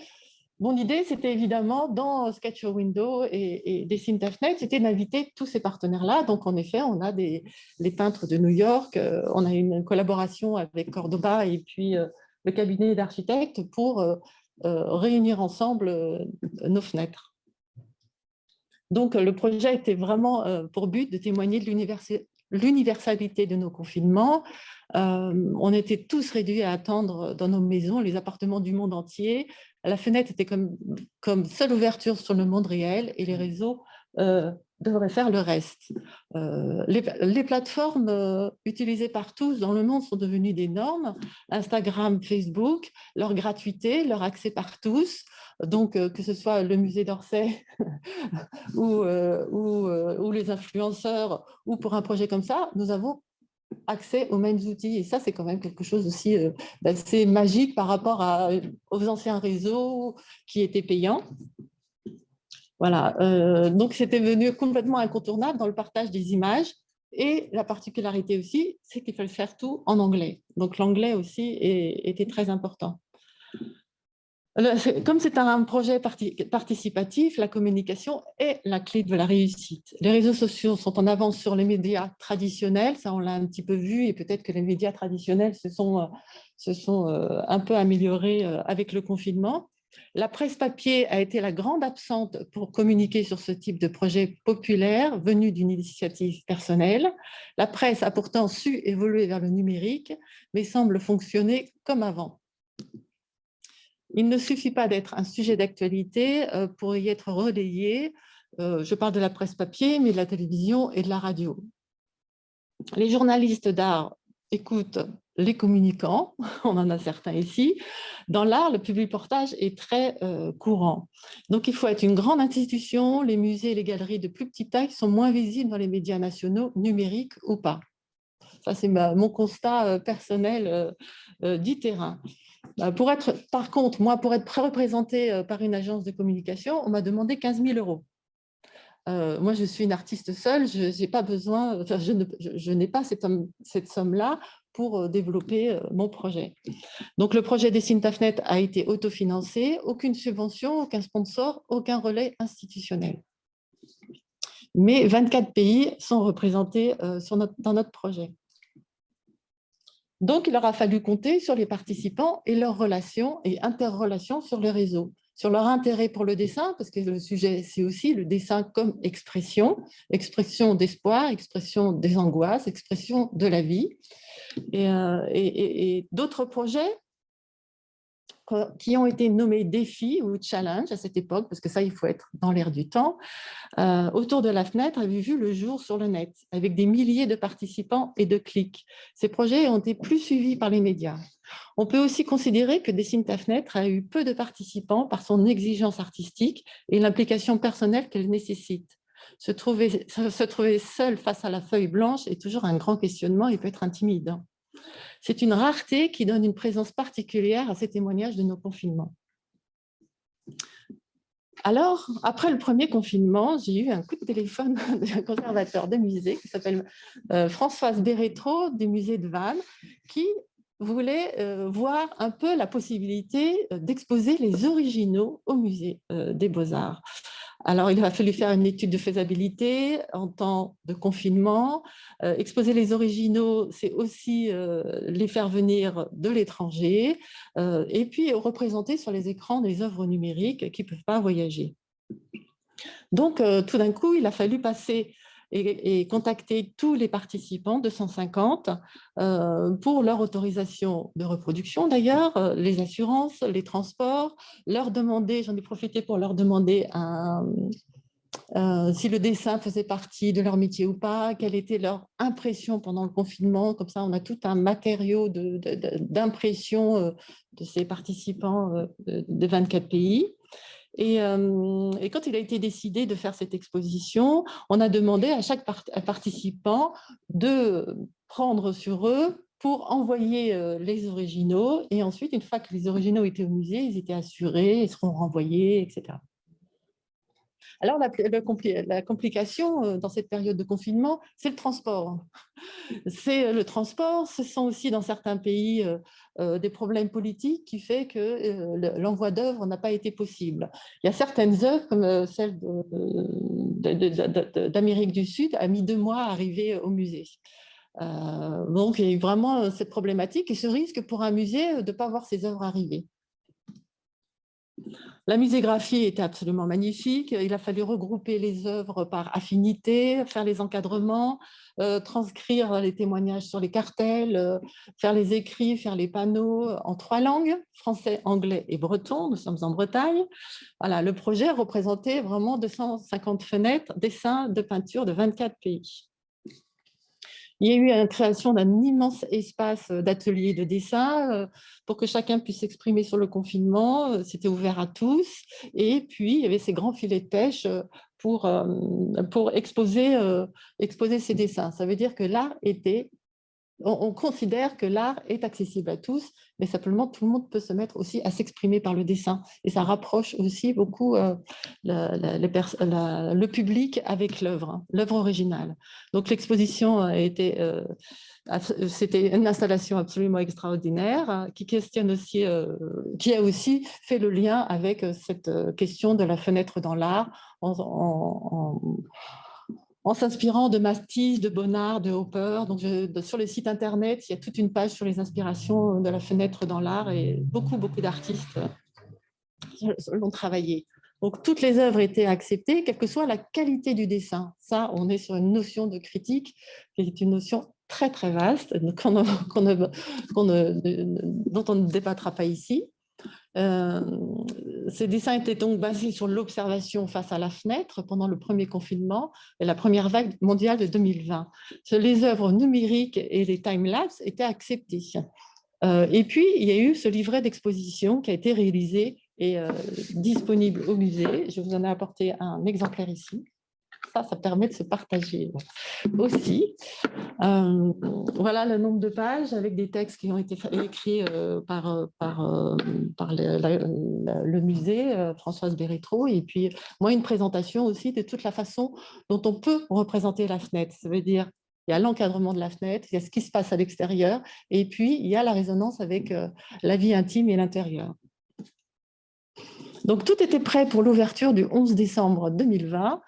mon idée, c'était évidemment, dans Sketch Your Window et Dessine ta fenêtre, c'était d'inviter tous ces partenaires-là. Donc, en effet, on a les peintres de New York, on a une collaboration avec Cordoba et puis le cabinet d'architectes pour réunir ensemble nos fenêtres. Donc, le projet était vraiment pour but de témoigner de l'universalité de nos confinements. On était tous réduits à attendre dans nos maisons, les appartements du monde entier. La fenêtre était comme seule ouverture sur le monde réel et les réseaux devraient faire le reste. Les plateformes utilisées par tous dans le monde sont devenues des normes. Instagram, Facebook, leur gratuité, leur accès par tous. Donc, que ce soit le musée d'Orsay ou les influenceurs, ou pour un projet comme ça, nous avons accès aux mêmes outils. Et ça, c'est quand même quelque chose aussi d'assez magique par rapport aux anciens réseaux qui étaient payants. Voilà, donc c'était devenu complètement incontournable dans le partage des images. Et la particularité aussi, c'est qu'il fallait faire tout en anglais. Donc l'anglais aussi était très important. Comme c'est un projet participatif, la communication est la clé de la réussite. Les réseaux sociaux sont en avance sur les médias traditionnels, ça on l'a un petit peu vu, et peut-être que les médias traditionnels se sont un peu améliorés avec le confinement. La presse papier a été la grande absente pour communiquer sur ce type de projet populaire venu d'une initiative personnelle. La presse a pourtant su évoluer vers le numérique, mais semble fonctionner comme avant. Il ne suffit pas d'être un sujet d'actualité pour y être relayé. Je parle de la presse papier, mais de la télévision et de la radio. Les journalistes d'art écoutent les communicants, on en a certains ici. Dans l'art, le public-portage est très courant. Donc, il faut être une grande institution. Les musées et les galeries de plus petite taille sont moins visibles dans les médias nationaux, numériques ou pas. Ça, c'est mon constat personnel du terrain. Par contre, moi, pour être représentée par une agence de communication, on m'a demandé 15 000 €. Moi, je suis une artiste seule, je n'ai pas besoin, enfin, je n'ai pas cette somme-là pour développer mon projet. Donc, le projet Dessine ta fenêtre a été autofinancé, aucune subvention, aucun sponsor, aucun relais institutionnel. Mais 24 pays sont représentés dans notre projet. Donc, il leur a fallu compter sur les participants et leurs relations et interrelations sur le réseau, sur leur intérêt pour le dessin, parce que le sujet, c'est aussi le dessin comme expression, expression d'espoir, expression des angoisses, expression de la vie. Et d'autres projets qui ont été nommés défis ou challenge à cette époque, parce que ça, il faut être dans l'air du temps, autour de la fenêtre, avaient vu le jour sur le net, avec des milliers de participants et de clics. Ces projets ont été plus suivis par les médias. On peut aussi considérer que Dessine ta fenêtre a eu peu de participants par son exigence artistique et l'implication personnelle qu'elle nécessite. Se trouver seul face à la feuille blanche est toujours un grand questionnement et peut être intimidant. C'est une rareté qui donne une présence particulière à ces témoignages de nos confinements. Alors, après le premier confinement, j'ai eu un coup de téléphone d'un conservateur de musée qui s'appelle Françoise Bérétro du musée de Vannes, qui voulait voir un peu la possibilité d'exposer les originaux au musée des Beaux-Arts. Alors, il a fallu faire une étude de faisabilité en temps de confinement. Exposer les originaux, c'est aussi les faire venir de l'étranger et puis représenter sur les écrans des œuvres numériques qui ne peuvent pas voyager. Donc, tout d'un coup, il a fallu passer et contacter tous les participants, 250, pour leur autorisation de reproduction d'ailleurs, les assurances, les transports, leur demander, j'en ai profité pour leur demander si le dessin faisait partie de leur métier ou pas, quelle était leur impression pendant le confinement. Comme ça, on a tout un matériau d'impression de ces participants de 24 pays. Et quand il a été décidé de faire cette exposition, on a demandé à chaque participant de prendre sur eux pour envoyer les originaux. Et ensuite, une fois que les originaux étaient au musée, ils étaient assurés, ils seront renvoyés, etc. Alors, la complication dans cette période de confinement, c'est le transport. C'est le transport, ce sont aussi dans certains pays des problèmes politiques qui fait que l'envoi d'œuvres n'a pas été possible. Il y a certaines œuvres, comme celle d'Amérique du Sud, a mis 2 mois à arriver au musée. Donc, il y a eu vraiment cette problématique et ce risque pour un musée de ne pas voir ses œuvres arriver. La muségraphie était absolument magnifique. Il a fallu regrouper les œuvres par affinité, faire les encadrements, transcrire les témoignages sur les cartels, faire les écrits, faire les panneaux en 3 langues, français, anglais et breton. Nous sommes en Bretagne. Voilà, le projet représentait vraiment 250 fenêtres, dessins de peinture de 24 pays. Il y a eu la création d'un immense espace d'ateliers de dessin pour que chacun puisse s'exprimer sur le confinement. C'était ouvert à tous. Et puis, il y avait ces grands filets de pêche pour exposer ces dessins. Ça veut dire que l'art était... On considère que l'art est accessible à tous, mais simplement tout le monde peut se mettre aussi à s'exprimer par le dessin. Et ça rapproche aussi beaucoup le public avec l'œuvre originale. Donc l'exposition c'était une installation absolument extraordinaire qui questionne aussi, qui a aussi fait le lien avec cette question de la fenêtre dans l'art en s'inspirant de Matisse, de Bonnard, de Hopper. Donc, sur le site internet, il y a toute une page sur les inspirations de la fenêtre dans l'art et beaucoup d'artistes l'ont travaillé. Donc, toutes les œuvres étaient acceptées, quelle que soit la qualité du dessin. Ça, on est sur une notion de critique qui est une notion très, très vaste, dont on ne débattra pas ici. Ces dessins étaient donc basés sur l'observation face à la fenêtre pendant le premier confinement et la première vague mondiale de 2020. Les œuvres numériques et les time-lapse étaient acceptées. Et puis, il y a eu ce livret d'exposition qui a été réalisé et disponible au musée. Je vous en ai apporté un exemplaire ici. Ça permet de se partager aussi. Voilà le nombre de pages avec des textes qui ont été écrits par le musée, Françoise Bérétro, et puis moi une présentation aussi de toute la façon dont on peut représenter la fenêtre. Ça veut dire il y a l'encadrement de la fenêtre, il y a ce qui se passe à l'extérieur, et puis il y a la résonance avec la vie intime et l'intérieur. Donc tout était prêt pour l'ouverture du 11 décembre 2020.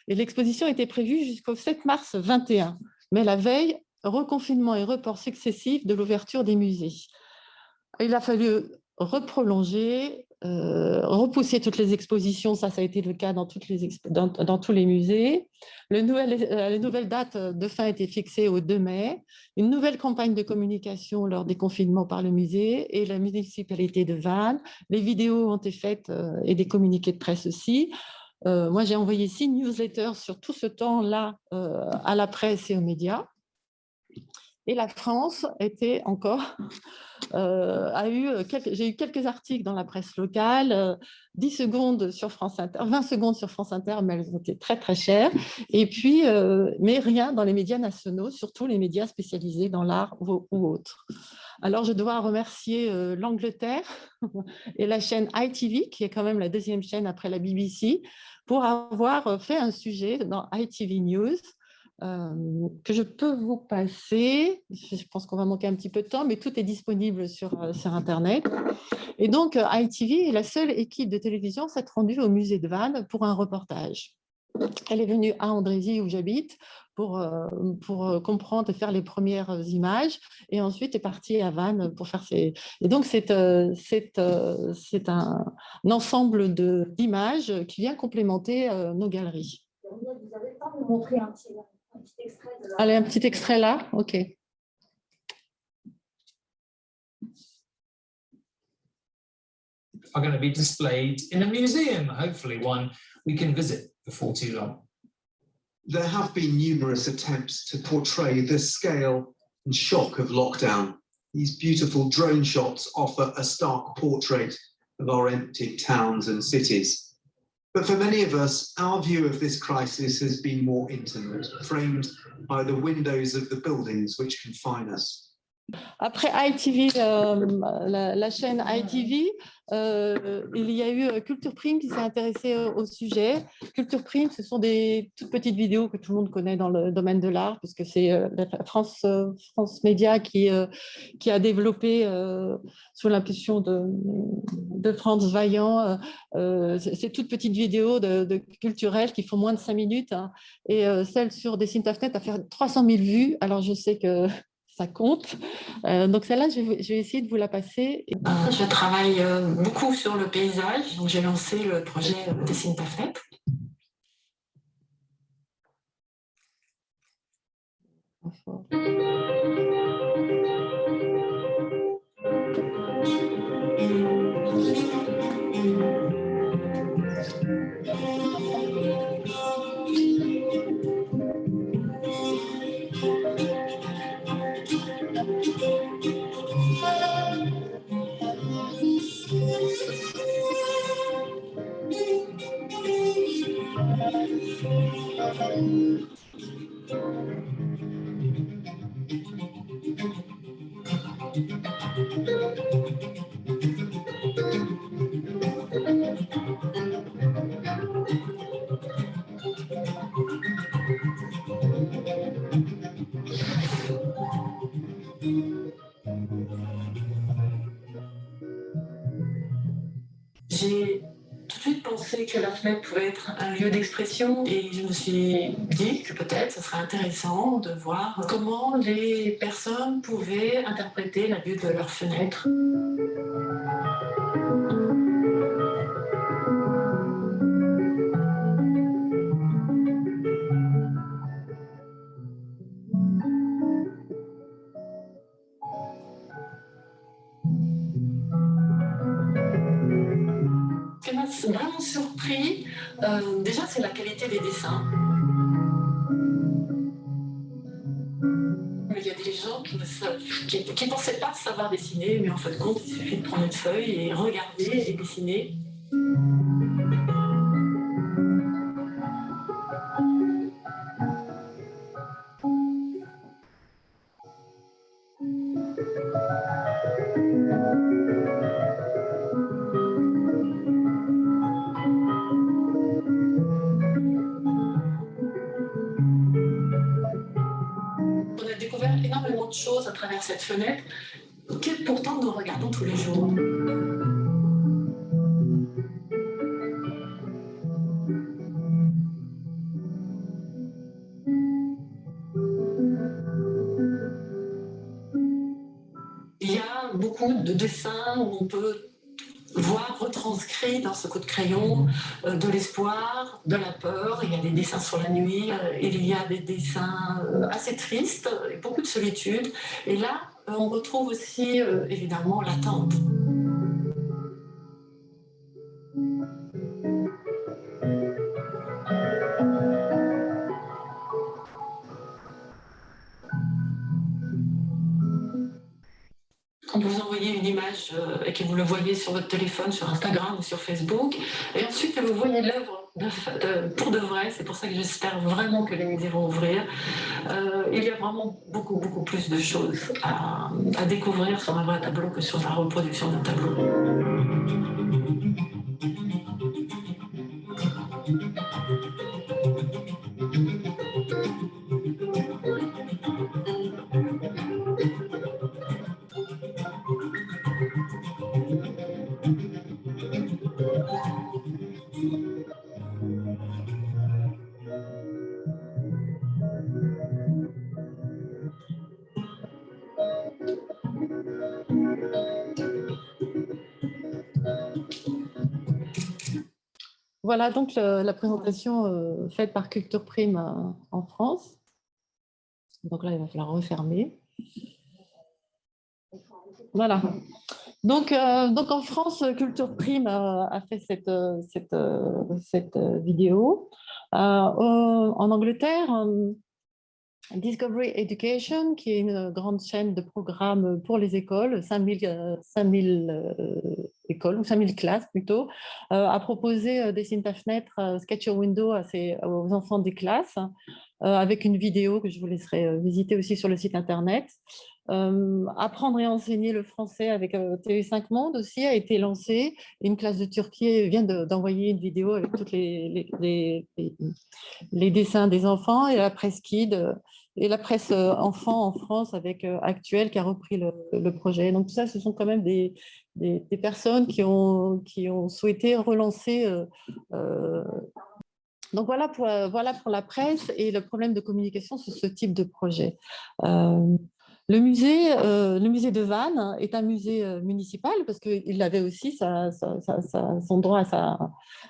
Et l'exposition était prévue jusqu'au 7 mars 2021. Mais la veille, reconfinement et report successifs de l'ouverture des musées. Il a fallu reprolonger, repousser toutes les expositions, ça a été le cas dans tous les musées. La nouvelle date de fin a été fixée au 2 mai. Une nouvelle campagne de communication lors des confinements par le musée et la municipalité de Vannes. Les vidéos ont été faites et des communiqués de presse aussi. Moi, j'ai envoyé 6 newsletters sur tout ce temps-là à la presse et aux médias. Et la France était encore, j'ai eu quelques articles dans la presse locale, 10 secondes sur France Inter, 20 secondes sur France Inter, mais elles ont été très très chères. Et puis, mais rien dans les médias nationaux, surtout les médias spécialisés dans l'art ou autres. Alors, je dois remercier l'Angleterre et la chaîne ITV, qui est quand même la deuxième chaîne après la BBC, pour avoir fait un sujet dans ITV News que je peux vous passer. Je pense qu'on va manquer un petit peu de temps, mais tout est disponible sur Internet. Et donc, ITV est la seule équipe de télévision s'être rendue au musée de Vannes pour un reportage. Elle est venue à Andrézy, où j'habite, pour comprendre et faire les premières images, et ensuite est partie à Vannes pour faire ses... Et donc, c'est un ensemble d'images qui vient complémenter nos galeries. Vous avez le temps de montrer un petit extrait de la... Allez, un petit extrait là, ok. Are going to be displayed in a museum, hopefully one we can visit before too long. There have been numerous attempts to portray the scale and shock of lockdown. These beautiful drone shots offer a stark portrait of our emptied towns and cities. But for many of us, our view of this crisis has been more intimate, framed by the windows of the buildings which confine us. Après ITV, la chaîne ITV, il y a eu Culture Prime qui s'est intéressée au sujet. Culture Prime, ce sont des toutes petites vidéos que tout le monde connaît dans le domaine de l'art, puisque c'est France Média qui a développé, sous l'impulsion de Franz Vaillant, ces toutes petites vidéos culturelles qui font moins de 5 minutes. Hein, et celle sur Dessine ta fenêtre a fait 300 000 vues. Alors, je sais que ça compte. Donc celle-là, je vais essayer de vous la passer. Je travaille beaucoup sur le paysage, donc j'ai lancé le projet Dessine ta fenêtre. J'ai tout de suite pensé que la fenêtre pouvait être un lieu d'expression et je me suis dit que peut-être ce serait intéressant de voir comment les personnes pouvaient interpréter la vue de leur fenêtre. Ce qui m'a vraiment surpris, déjà, c'est la qualité des dessins. Il y a des gens qui ne pensaient pas savoir dessiner, mais en fait, compte, il suffit de prendre une feuille et regarder et dessiner. On a découvert énormément de choses à travers cette fenêtre que pourtant nous regardons tous les jours. beaucoup de dessins où on peut voir retranscrit dans ce coup de crayon de l'espoir, de la peur. Il y a des dessins sur la nuit, il y a des dessins assez tristes, et beaucoup de solitude. Et là, on retrouve aussi évidemment l'attente. Quand vous envoyez une image et que vous le voyez sur votre téléphone, sur Instagram ou sur Facebook, et ensuite que vous voyez l'œuvre pour de vrai, c'est pour ça que j'espère vraiment que les musées vont ouvrir, il y a vraiment beaucoup plus de choses à découvrir sur un vrai tableau que sur la reproduction d'un tableau. Voilà donc la présentation faite par Culture Prime en France. Donc là, il va falloir refermer. Voilà. Donc en France, Culture Prime a fait cette vidéo. En Angleterre, Discovery Education, qui est une grande chaîne de programmes pour les écoles, 5000 écoles, ou 5000 classes plutôt, a proposé Dessine ta fenêtre, Sketch Your Window aux enfants des classes, avec une vidéo que je vous laisserai visiter aussi sur le site internet. Apprendre et enseigner le français avec TV5 Monde aussi a été lancé. Une classe de Turquie vient d'envoyer une vidéo avec tous les dessins des enfants, et la presse Kid et la presse enfant en France avec Actuel qui a repris le projet. Donc tout ça, ce sont quand même des personnes qui ont souhaité relancer. Donc voilà pour la presse et le problème de communication sur ce type de projet. Le musée de Vannes est un musée municipal parce qu'il avait aussi son droit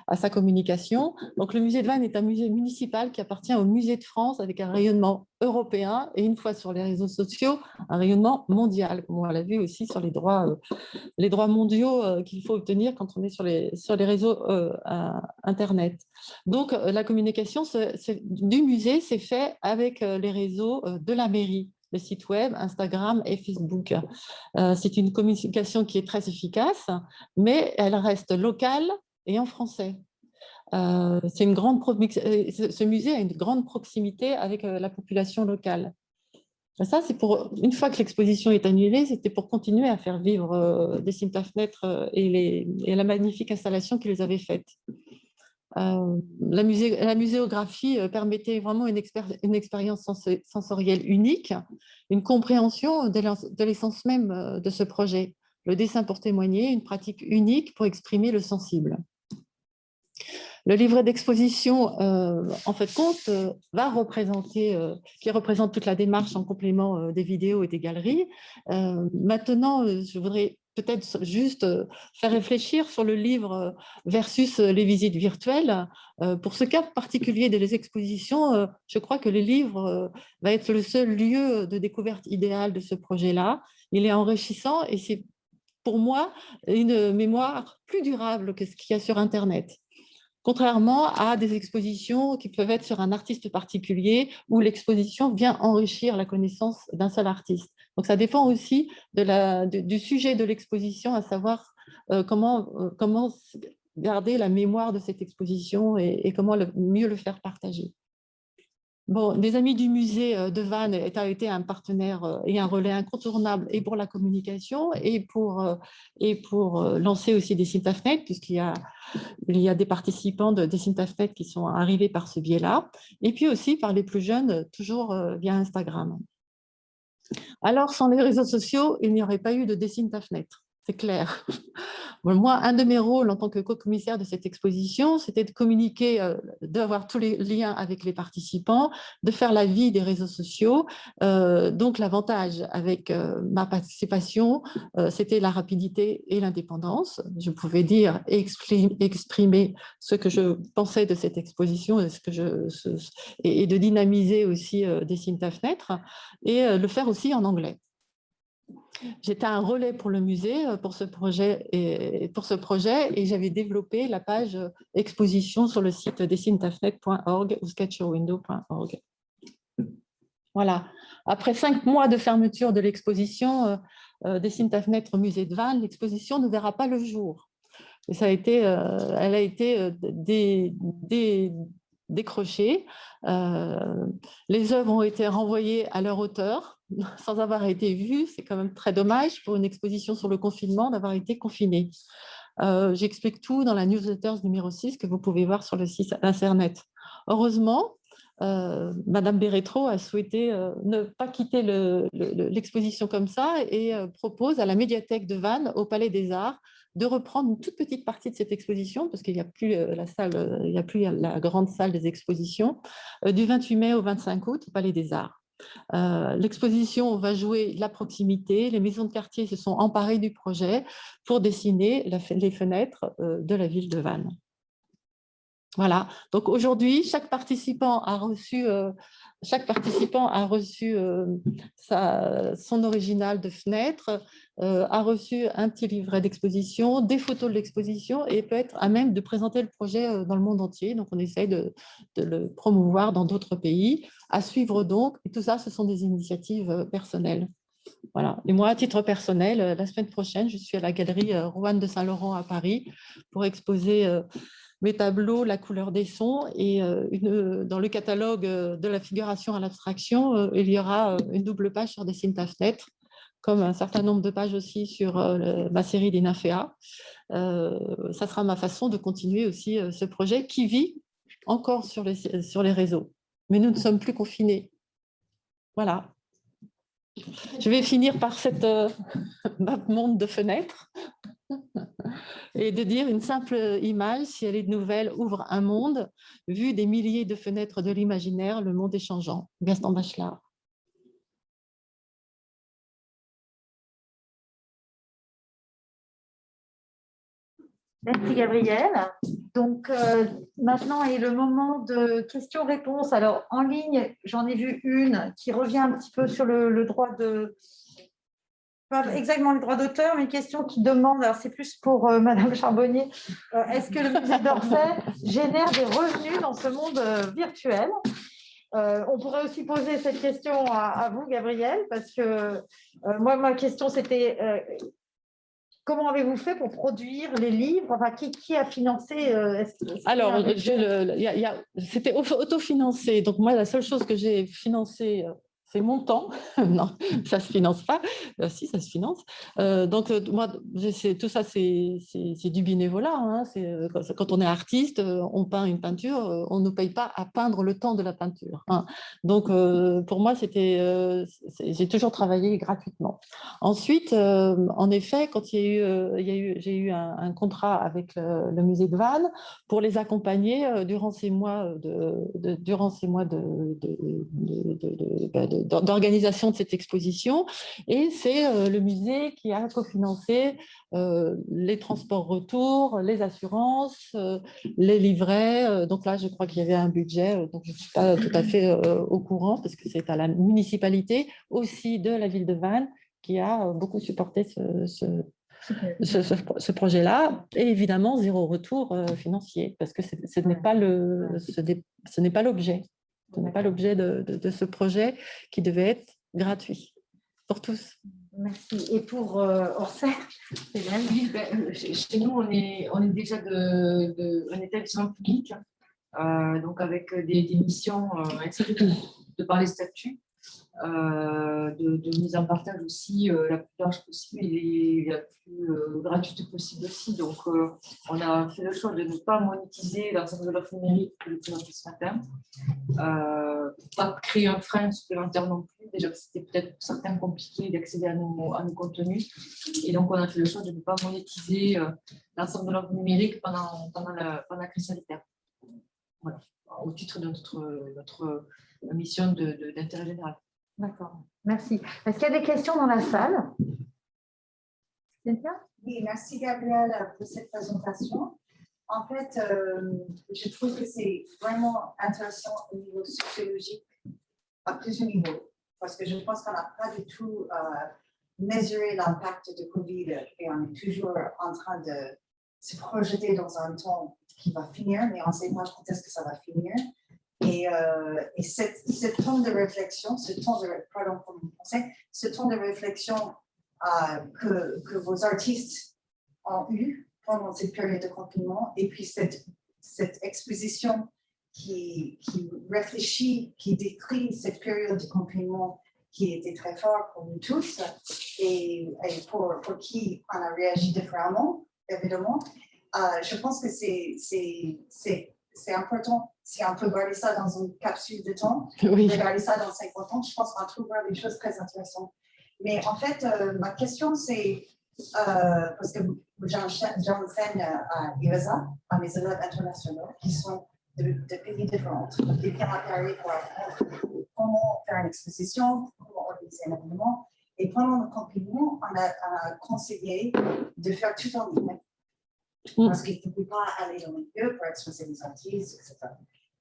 à sa communication. Donc le musée de Vannes est un musée municipal qui appartient au Musée de France avec un rayonnement européen et, une fois sur les réseaux sociaux, un rayonnement mondial, comme on l'a vu aussi sur les droits mondiaux qu'il faut obtenir quand on est sur les réseaux Internet. Donc la communication du musée s'est faite avec les réseaux de la mairie, le site web, Instagram et Facebook. C'est une communication qui est très efficace, mais elle reste locale et en français. Ce musée a une grande proximité avec la population locale. Ça, c'est pour, une fois que l'exposition est annulée, c'était pour continuer à faire vivre Dessine ta fenêtre et la magnifique installation qu'ils avaient faite. La muséographie permettait vraiment une expérience sensorielle unique, une compréhension de l'essence même de ce projet. Le dessin pour témoigner, une pratique unique pour exprimer le sensible. Le livret d'exposition, en fait, va représenter, qui représente toute la démarche en complément des vidéos et des galeries. Maintenant, je voudrais peut-être juste faire réfléchir sur le livre versus les visites virtuelles. Pour ce cas particulier des expositions, je crois que le livre va être le seul lieu de découverte idéal de ce projet-là. Il est enrichissant et c'est pour moi une mémoire plus durable que ce qu'il y a sur Internet. Contrairement à des expositions qui peuvent être sur un artiste particulier où l'exposition vient enrichir la connaissance d'un seul artiste. Donc ça dépend aussi du sujet de l'exposition, à savoir comment garder la mémoire de cette exposition et comment mieux le faire partager. Bon, les Amis du musée de Vannes a été un partenaire et un relais incontournable et pour la communication et pour lancer aussi Dessine ta fenêtre, puisqu'il y a des participants de Dessine ta fenêtre qui sont arrivés par ce biais-là, et puis aussi par les plus jeunes, toujours via Instagram. Alors, sans les réseaux sociaux, il n'y aurait pas eu de Dessine ta fenêtre. c'est clair. Bon, moi, un de mes rôles en tant que co-commissaire de cette exposition, c'était de communiquer, d'avoir tous les liens avec les participants, de faire la vie des réseaux sociaux. Donc, l'avantage avec ma participation, c'était la rapidité et l'indépendance. Je pouvais dire et exprimer ce que je pensais de cette exposition et de dynamiser aussi Dessine ta fenêtre et le faire aussi en anglais. J'étais un relais pour le musée, pour ce projet et j'avais développé la page exposition sur le site dessinetafenêtre.org ou sketchyourwindow.org. Voilà. Après 5 mois de fermeture de l'exposition Dessine ta fenêtre au musée de Vannes, l'exposition ne verra pas le jour. Et ça a été, elle a été décrochée. Les œuvres ont été renvoyées à leur auteur sans avoir été vues. C'est quand même très dommage pour une exposition sur le confinement d'avoir été confinée. J'explique tout dans la newsletter numéro 6 que vous pouvez voir sur le site internet. Heureusement, Madame Bérétro a souhaité ne pas quitter l'exposition comme ça et propose à la médiathèque de Vannes, au Palais des Arts, de reprendre une toute petite partie de cette exposition, parce qu'il n'y a plus la salle, il n'y a plus la grande salle des expositions, du 28 mai au 25 août au Palais des Arts. L'exposition va jouer la proximité. Les maisons de quartier se sont emparées du projet pour dessiner les fenêtres de la ville de Vannes. Voilà, donc aujourd'hui, chaque participant a reçu son original de fenêtre, a reçu un petit livret d'exposition, des photos de l'exposition et peut être à même de présenter le projet dans le monde entier. Donc, on essaye de le promouvoir dans d'autres pays. À suivre donc, et tout ça, ce sont des initiatives personnelles. Voilà. Et moi, à titre personnel, la semaine prochaine, je suis à la galerie Roanne de Saint-Laurent à Paris pour exposer mes tableaux, la couleur des sons, et dans le catalogue de la figuration à l'abstraction, il y aura une double page sur Dessine ta fenêtre, comme un certain nombre de pages aussi sur ma série des Nymphéas. Ça sera ma façon de continuer aussi ce projet qui vit encore sur les réseaux. Mais nous ne sommes plus confinés. Voilà. Je vais finir par cette map monde de fenêtres. Et de dire une simple image, si elle est nouvelle, ouvre un monde, vu des milliers de fenêtres de l'imaginaire, le monde est changeant. Gaston Bachelard. Merci Gabrielle. Donc maintenant est le moment de questions-réponses. Alors en ligne, j'en ai vu une qui revient un petit peu sur le droit de... Pas exactement le droit d'auteur, mais une question qui demande, alors c'est plus pour Madame Charbonnier, est-ce que le musée d'Orsay génère des revenus dans ce monde virtuel? On pourrait aussi poser cette question à vous, Gabrielle, parce que moi, ma question, c'était comment avez-vous fait pour produire les livres? Enfin, qui a financé Alors, c'était autofinancé. Donc, moi, la seule chose que j'ai financée, c'est mon temps. Non, ça ne se finance pas. Si, ça se finance. Donc, moi, tout ça, c'est du bénévolat. Hein. Quand on est artiste, on peint une peinture, on ne nous paye pas à peindre le temps de la peinture. Hein. Donc, pour moi, j'ai toujours travaillé gratuitement. Ensuite, en effet, quand j'ai eu un contrat avec le musée de Vannes pour les accompagner durant ces mois d'organisation de cette exposition. Et c'est le musée qui a cofinancé les transports retour, les assurances, les livrets. Donc là, je crois qu'il y avait un budget, donc je ne suis pas tout à fait au courant, parce que c'est à la municipalité aussi de la ville de Vannes qui a beaucoup supporté ce projet-là, et évidemment zéro retour financier, parce que ce n'est pas l'objet. Ce n'est pas l'objet de ce projet qui devait être gratuit pour tous. Merci. Et pour Orsay, oui, chez nous, on est déjà un établissement public, donc avec des missions de par les statuts. De mise en partage aussi la plus large possible et la plus gratuite possible aussi. Donc, on a fait le choix de ne pas monétiser l'ensemble de l'offre numérique que je présentais ce matin, pas créer un frein supplémentaire non plus. déjà que c'était peut-être pour certains compliqué d'accéder à nos contenus. Et donc, on a fait le choix de ne pas monétiser l'ensemble de l'offre numérique pendant la crise sanitaire. Voilà, au titre de notre mission d'intérêt général. D'accord, merci. Est-ce qu'il y a des questions dans la salle? Cynthia? Oui, merci Gabrielle pour cette présentation. En fait, je trouve que c'est vraiment intéressant au niveau sociologique à plusieurs niveaux, parce que je pense qu'on n'a pas du tout mesuré l'impact de Covid et on est toujours en train de se projeter dans un temps qui va finir, mais on ne sait pas quand est-ce que ça va finir. Et ce temps de réflexion, ce temps de réflexion que vos artistes ont eu pendant cette période de confinement, et puis cette exposition qui réfléchit, qui décrit cette période de confinement qui était très forte pour nous tous et pour qui on a réagi différemment, évidemment. Je pense que c'est important. Si on peut garder ça dans une capsule de temps, regarder ça dans 50 ans, je pense qu'on trouvera des choses très intéressantes. Mais en fait, ma question, c'est, parce que j'enseigne à IRESA, à mes élèves internationaux, qui sont de pays différents, qui viennent à Paris pour apprendre comment faire une exposition, comment organiser un événement. Et pendant le confinement, on a conseillé de faire tout en ligne. Parce qu'ils ne pouvaient pas aller dans les lieux pour exposer les artistes, etc.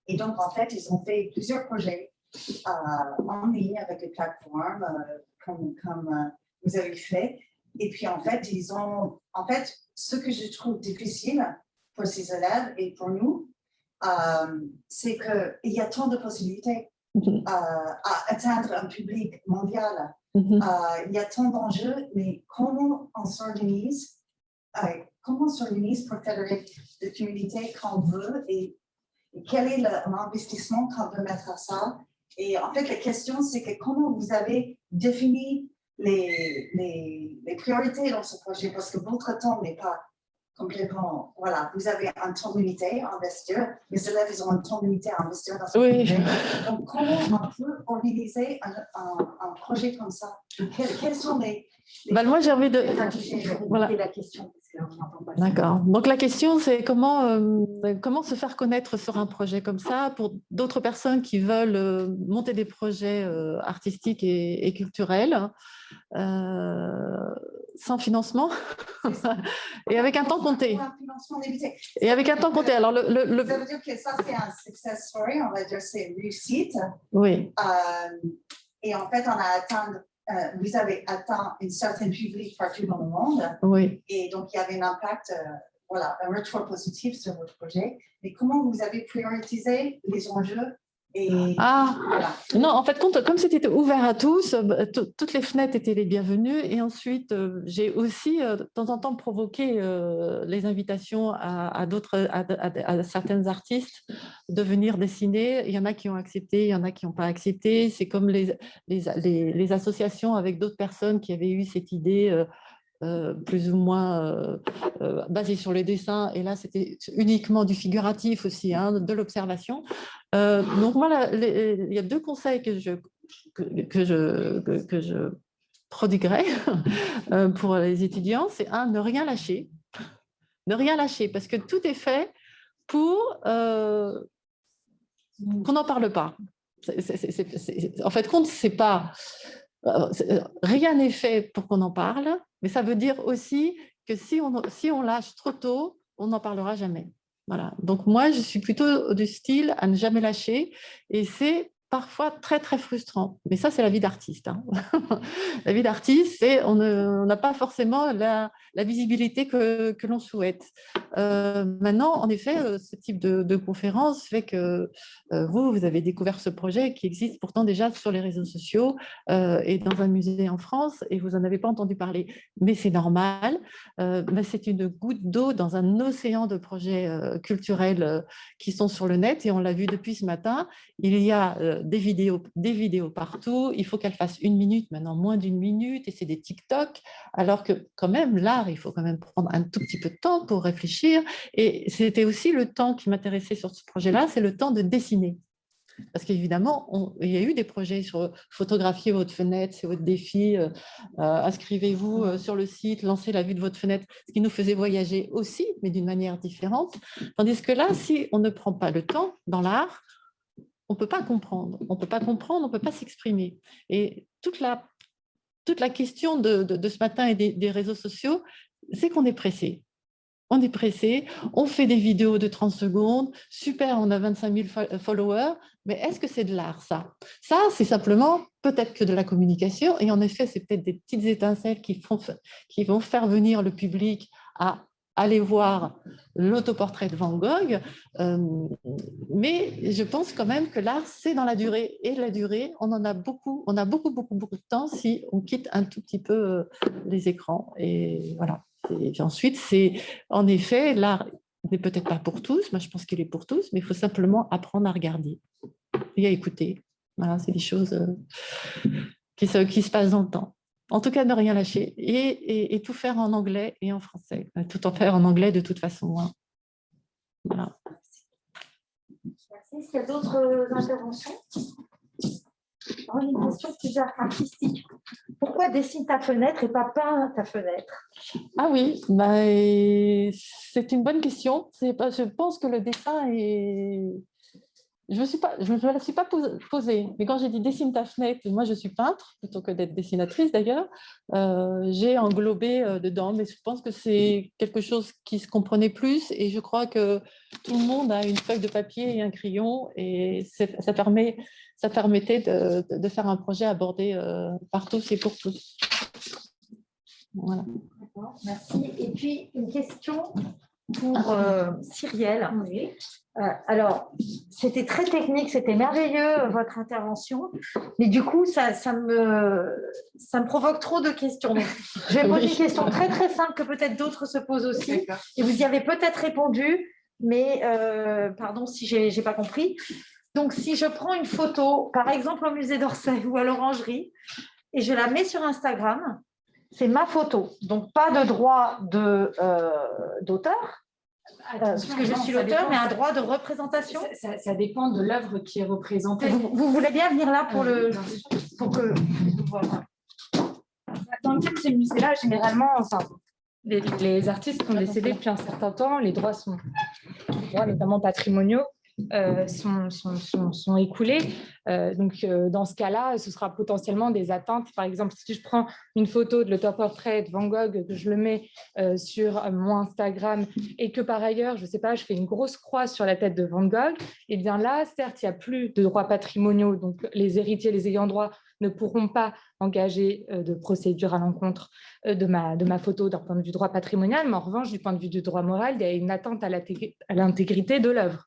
Et donc, en fait, ils ont fait plusieurs projets en ligne avec les plateformes, comme vous avez fait. Et puis, en fait, ce que je trouve difficile pour ces élèves et pour nous, c'est qu'il y a tant de possibilités à atteindre un public mondial. Il y a tant d'enjeux, mais comment on s'organise pour fédérer les communautés qu'on veut et quel est l'investissement qu'on peut mettre à ça? Et en fait, la question, c'est que comment vous avez défini les priorités dans ce projet, parce que votre temps n'est pas complètement, voilà, vous avez un temps limité à investir, les élèves, ils ont un temps limité à investir dans ce projet. Donc, comment on peut organiser un projet comme ça? Quels sont les moi, j'ai envie de... Voilà. La question. D'accord. Donc, la question, c'est comment se faire connaître sur un projet comme ça pour d'autres personnes qui veulent monter des projets artistiques et culturels sans financement et avec un temps compté. Et avec un temps compté. Alors, Ça veut dire que ça, c'est un success story, on va dire c'est une réussite. Oui. Et en fait, vous avez atteint un certain public partout dans le monde. Oui. Et donc, il y avait un impact, un retour positif sur votre projet. Mais comment vous avez priorisé les enjeux? Voilà. Non, en fait, comme c'était ouvert à tous, toutes les fenêtres étaient les bienvenues. Et ensuite, j'ai aussi de temps en temps provoqué les invitations à certains artistes de venir dessiner. Il y en a qui ont accepté, il y en a qui n'ont pas accepté. C'est comme les associations avec d'autres personnes qui avaient eu cette idée plus ou moins basée sur les dessins. Et là, c'était uniquement du figuratif aussi, de l'observation. Donc, voilà, il y a deux conseils que je prodiguerai pour les étudiants. C'est ne rien lâcher. Ne rien lâcher, parce que tout est fait pour qu'on n'en parle pas. En fait, compte, c'est pas... rien n'est fait pour qu'on en parle, mais ça veut dire aussi que si on lâche trop tôt, on n'en parlera jamais. Voilà. Donc moi, je suis plutôt du style à ne jamais lâcher, et c'est parfois très très frustrant. Mais ça, c'est la vie d'artiste. La vie d'artiste, c'est on n'a pas forcément la visibilité que l'on souhaite. Maintenant, en effet, ce type de conférence fait que vous avez découvert ce projet qui existe pourtant déjà sur les réseaux sociaux et dans un musée en France, et vous n'en avez pas entendu parler. Mais c'est normal. Mais c'est une goutte d'eau dans un océan de projets culturels qui sont sur le net, et on l'a vu depuis ce matin. Il y a des vidéos partout. Il faut qu'elles fassent 1 minute, maintenant moins d'1 minute, et c'est des TikTok, alors que quand même, l'art, il faut quand même prendre un tout petit peu de temps pour réfléchir. Et c'était aussi le temps qui m'intéressait sur ce projet-là, c'est le temps de dessiner. Parce qu'évidemment, il y a eu des projets sur photographier votre fenêtre, c'est votre défi, inscrivez-vous sur le site, lancez la vue de votre fenêtre, ce qui nous faisait voyager aussi, mais d'une manière différente. Tandis que là, si on ne prend pas le temps dans l'art, on ne peut pas comprendre, on ne peut pas s'exprimer. Et toute la question de ce matin et des réseaux sociaux, c'est qu'on est pressé. On est pressé, on fait des vidéos de 30 secondes, super, on a 25 000 followers, mais est-ce que c'est de l'art, ça? Ça, c'est simplement peut-être que de la communication, et en effet, c'est peut-être des petites étincelles qui vont faire venir le public à aller voir l'autoportrait de Van Gogh, mais je pense quand même que l'art, c'est dans la durée, et la durée, on a beaucoup de temps si on quitte un tout petit peu les écrans, et voilà. Et puis ensuite, c'est en effet, l'art n'est peut-être pas pour tous, moi je pense qu'il est pour tous, mais il faut simplement apprendre à regarder et à écouter. Voilà, c'est des choses qui se passent dans le temps. En tout cas, ne rien lâcher et tout faire en anglais et en français. Tout en faire en anglais de toute façon. Hein. Voilà. Merci. Est-ce qu'il y a d'autres interventions? Une question plus artistique. Pourquoi dessine ta fenêtre et pas peint ta fenêtre? Ah oui, bah, c'est une bonne question. Je pense que le dessin est... Je ne me la suis pas posée, mais quand j'ai dit dessine ta fenêtre, moi je suis peintre, plutôt que d'être dessinatrice d'ailleurs, j'ai englobé dedans, mais je pense que c'est quelque chose qui se comprenait plus et je crois que tout le monde a une feuille de papier et un crayon et ça permettait de faire un projet abordé par tous et pour tous. Voilà. Merci. Et puis une question pour Cyrielle. Oui. Alors, c'était très technique, c'était merveilleux votre intervention, mais du coup, ça me provoque trop de questions. Donc, je vais poser une question très très simple que peut-être d'autres se posent aussi, et vous y avez peut-être répondu, mais pardon si je n'ai pas compris. Donc, si je prends une photo, par exemple au musée d'Orsay ou à l'Orangerie, et je la mets sur Instagram, c'est ma photo, donc pas de droit d'auteur. Parce que je suis l'auteur, mais un droit de représentation. Ça dépend de l'œuvre qui est représentée. Vous voulez bien venir là pour que... Voilà. Dans le cas de ces musées-là, généralement, les artistes qui ont décédé depuis un certain temps, les droits notamment patrimoniaux, sont écoulés. Donc, dans ce cas-là, ce sera potentiellement des atteintes. Par exemple, si je prends une photo de l'autoportrait de Van Gogh, que je le mets sur mon Instagram et que par ailleurs, je ne sais pas, je fais une grosse croix sur la tête de Van Gogh, et bien là, certes, il n'y a plus de droits patrimoniaux, donc les héritiers, les ayants droit ne pourront pas engager de procédure à l'encontre de ma photo d'un point de vue droit patrimonial, mais en revanche, du point de vue du droit moral, il y a une atteinte à l'intégrité de l'œuvre.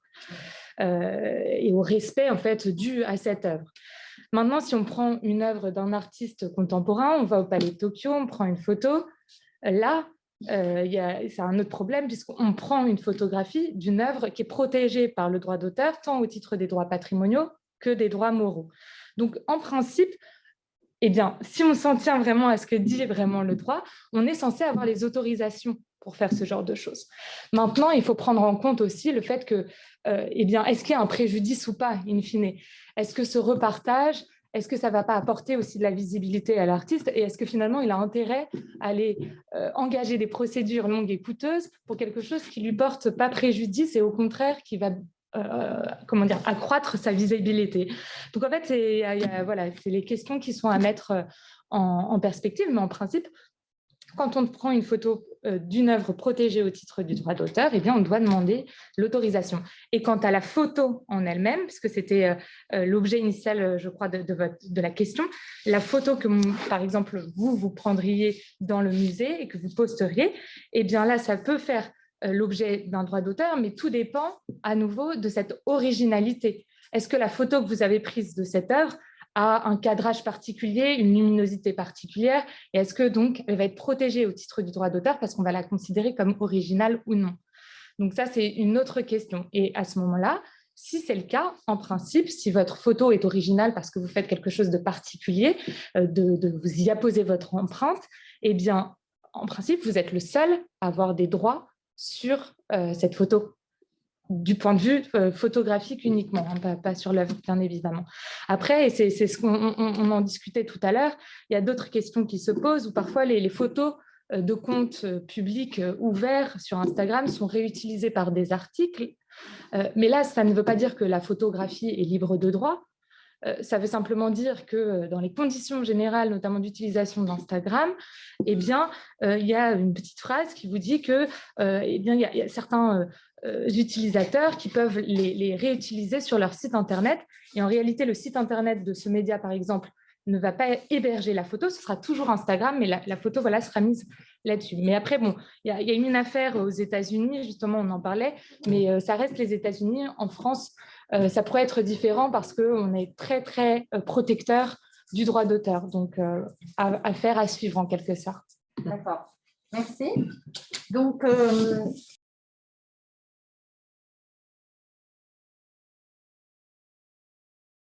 Et au respect en fait dû à cette œuvre. Maintenant, si on prend une œuvre d'un artiste contemporain, on va au Palais de Tokyo, on prend une photo, là, c'est un autre problème puisqu'on prend une photographie d'une œuvre qui est protégée par le droit d'auteur, tant au titre des droits patrimoniaux que des droits moraux. Donc, en principe, eh bien, si on s'en tient vraiment à ce que dit vraiment le droit, on est censé avoir les autorisations pour faire ce genre de choses. Maintenant, il faut prendre en compte aussi le fait que, eh bien, est-ce qu'il y a un préjudice ou pas, in fine? Est-ce que ce repartage, est-ce que ça ne va pas apporter aussi de la visibilité à l'artiste? Et est-ce que finalement, il a intérêt à aller engager des procédures longues et coûteuses pour quelque chose qui ne lui porte pas préjudice et au contraire, qui va accroître sa visibilité. Donc en fait, c'est les questions qui sont à mettre en perspective, mais en principe, quand on prend une photo d'une œuvre protégée au titre du droit d'auteur, eh bien, on doit demander l'autorisation. Et quant à la photo en elle-même, puisque c'était l'objet initial, je crois, de la question, la photo que, par exemple, vous prendriez dans le musée et que vous posteriez, eh bien là, ça peut faire l'objet d'un droit d'auteur, mais tout dépend à nouveau de cette originalité. Est-ce que la photo que vous avez prise de cette œuvre a un cadrage particulier, une luminosité particulière, et est-ce que donc elle va être protégée au titre du droit d'auteur parce qu'on va la considérer comme originale ou non? Donc ça, c'est une autre question. Et à ce moment-là, si c'est le cas, en principe, si votre photo est originale parce que vous faites quelque chose de particulier, de vous y apposer votre empreinte, eh bien, en principe, vous êtes le seul à avoir des droits sur cette photo. du point de vue photographique uniquement, hein, pas sur l'œuvre, bien évidemment. Après, et c'est ce qu'on en discutait tout à l'heure, il y a d'autres questions qui se posent, où parfois les photos de comptes publics ouverts sur Instagram sont réutilisées par des articles. Mais là, ça ne veut pas dire que la photographie est libre de droit. Ça veut simplement dire que dans les conditions générales, notamment d'utilisation d'Instagram, eh bien, il y a une petite phrase qui vous dit que eh bien, il y a certains utilisateurs qui peuvent les réutiliser sur leur site Internet. Et en réalité, le site Internet de ce média, par exemple, ne va pas héberger la photo, ce sera toujours Instagram, mais la photo voilà, sera mise là-dessus. Mais après, bon, il y a une affaire aux États-Unis, justement, on en parlait, mais ça reste les États-Unis. En France, ça pourrait être différent parce qu'on est très, très protecteur du droit d'auteur. Donc, affaire à suivre en quelque sorte. D'accord. Merci. Donc,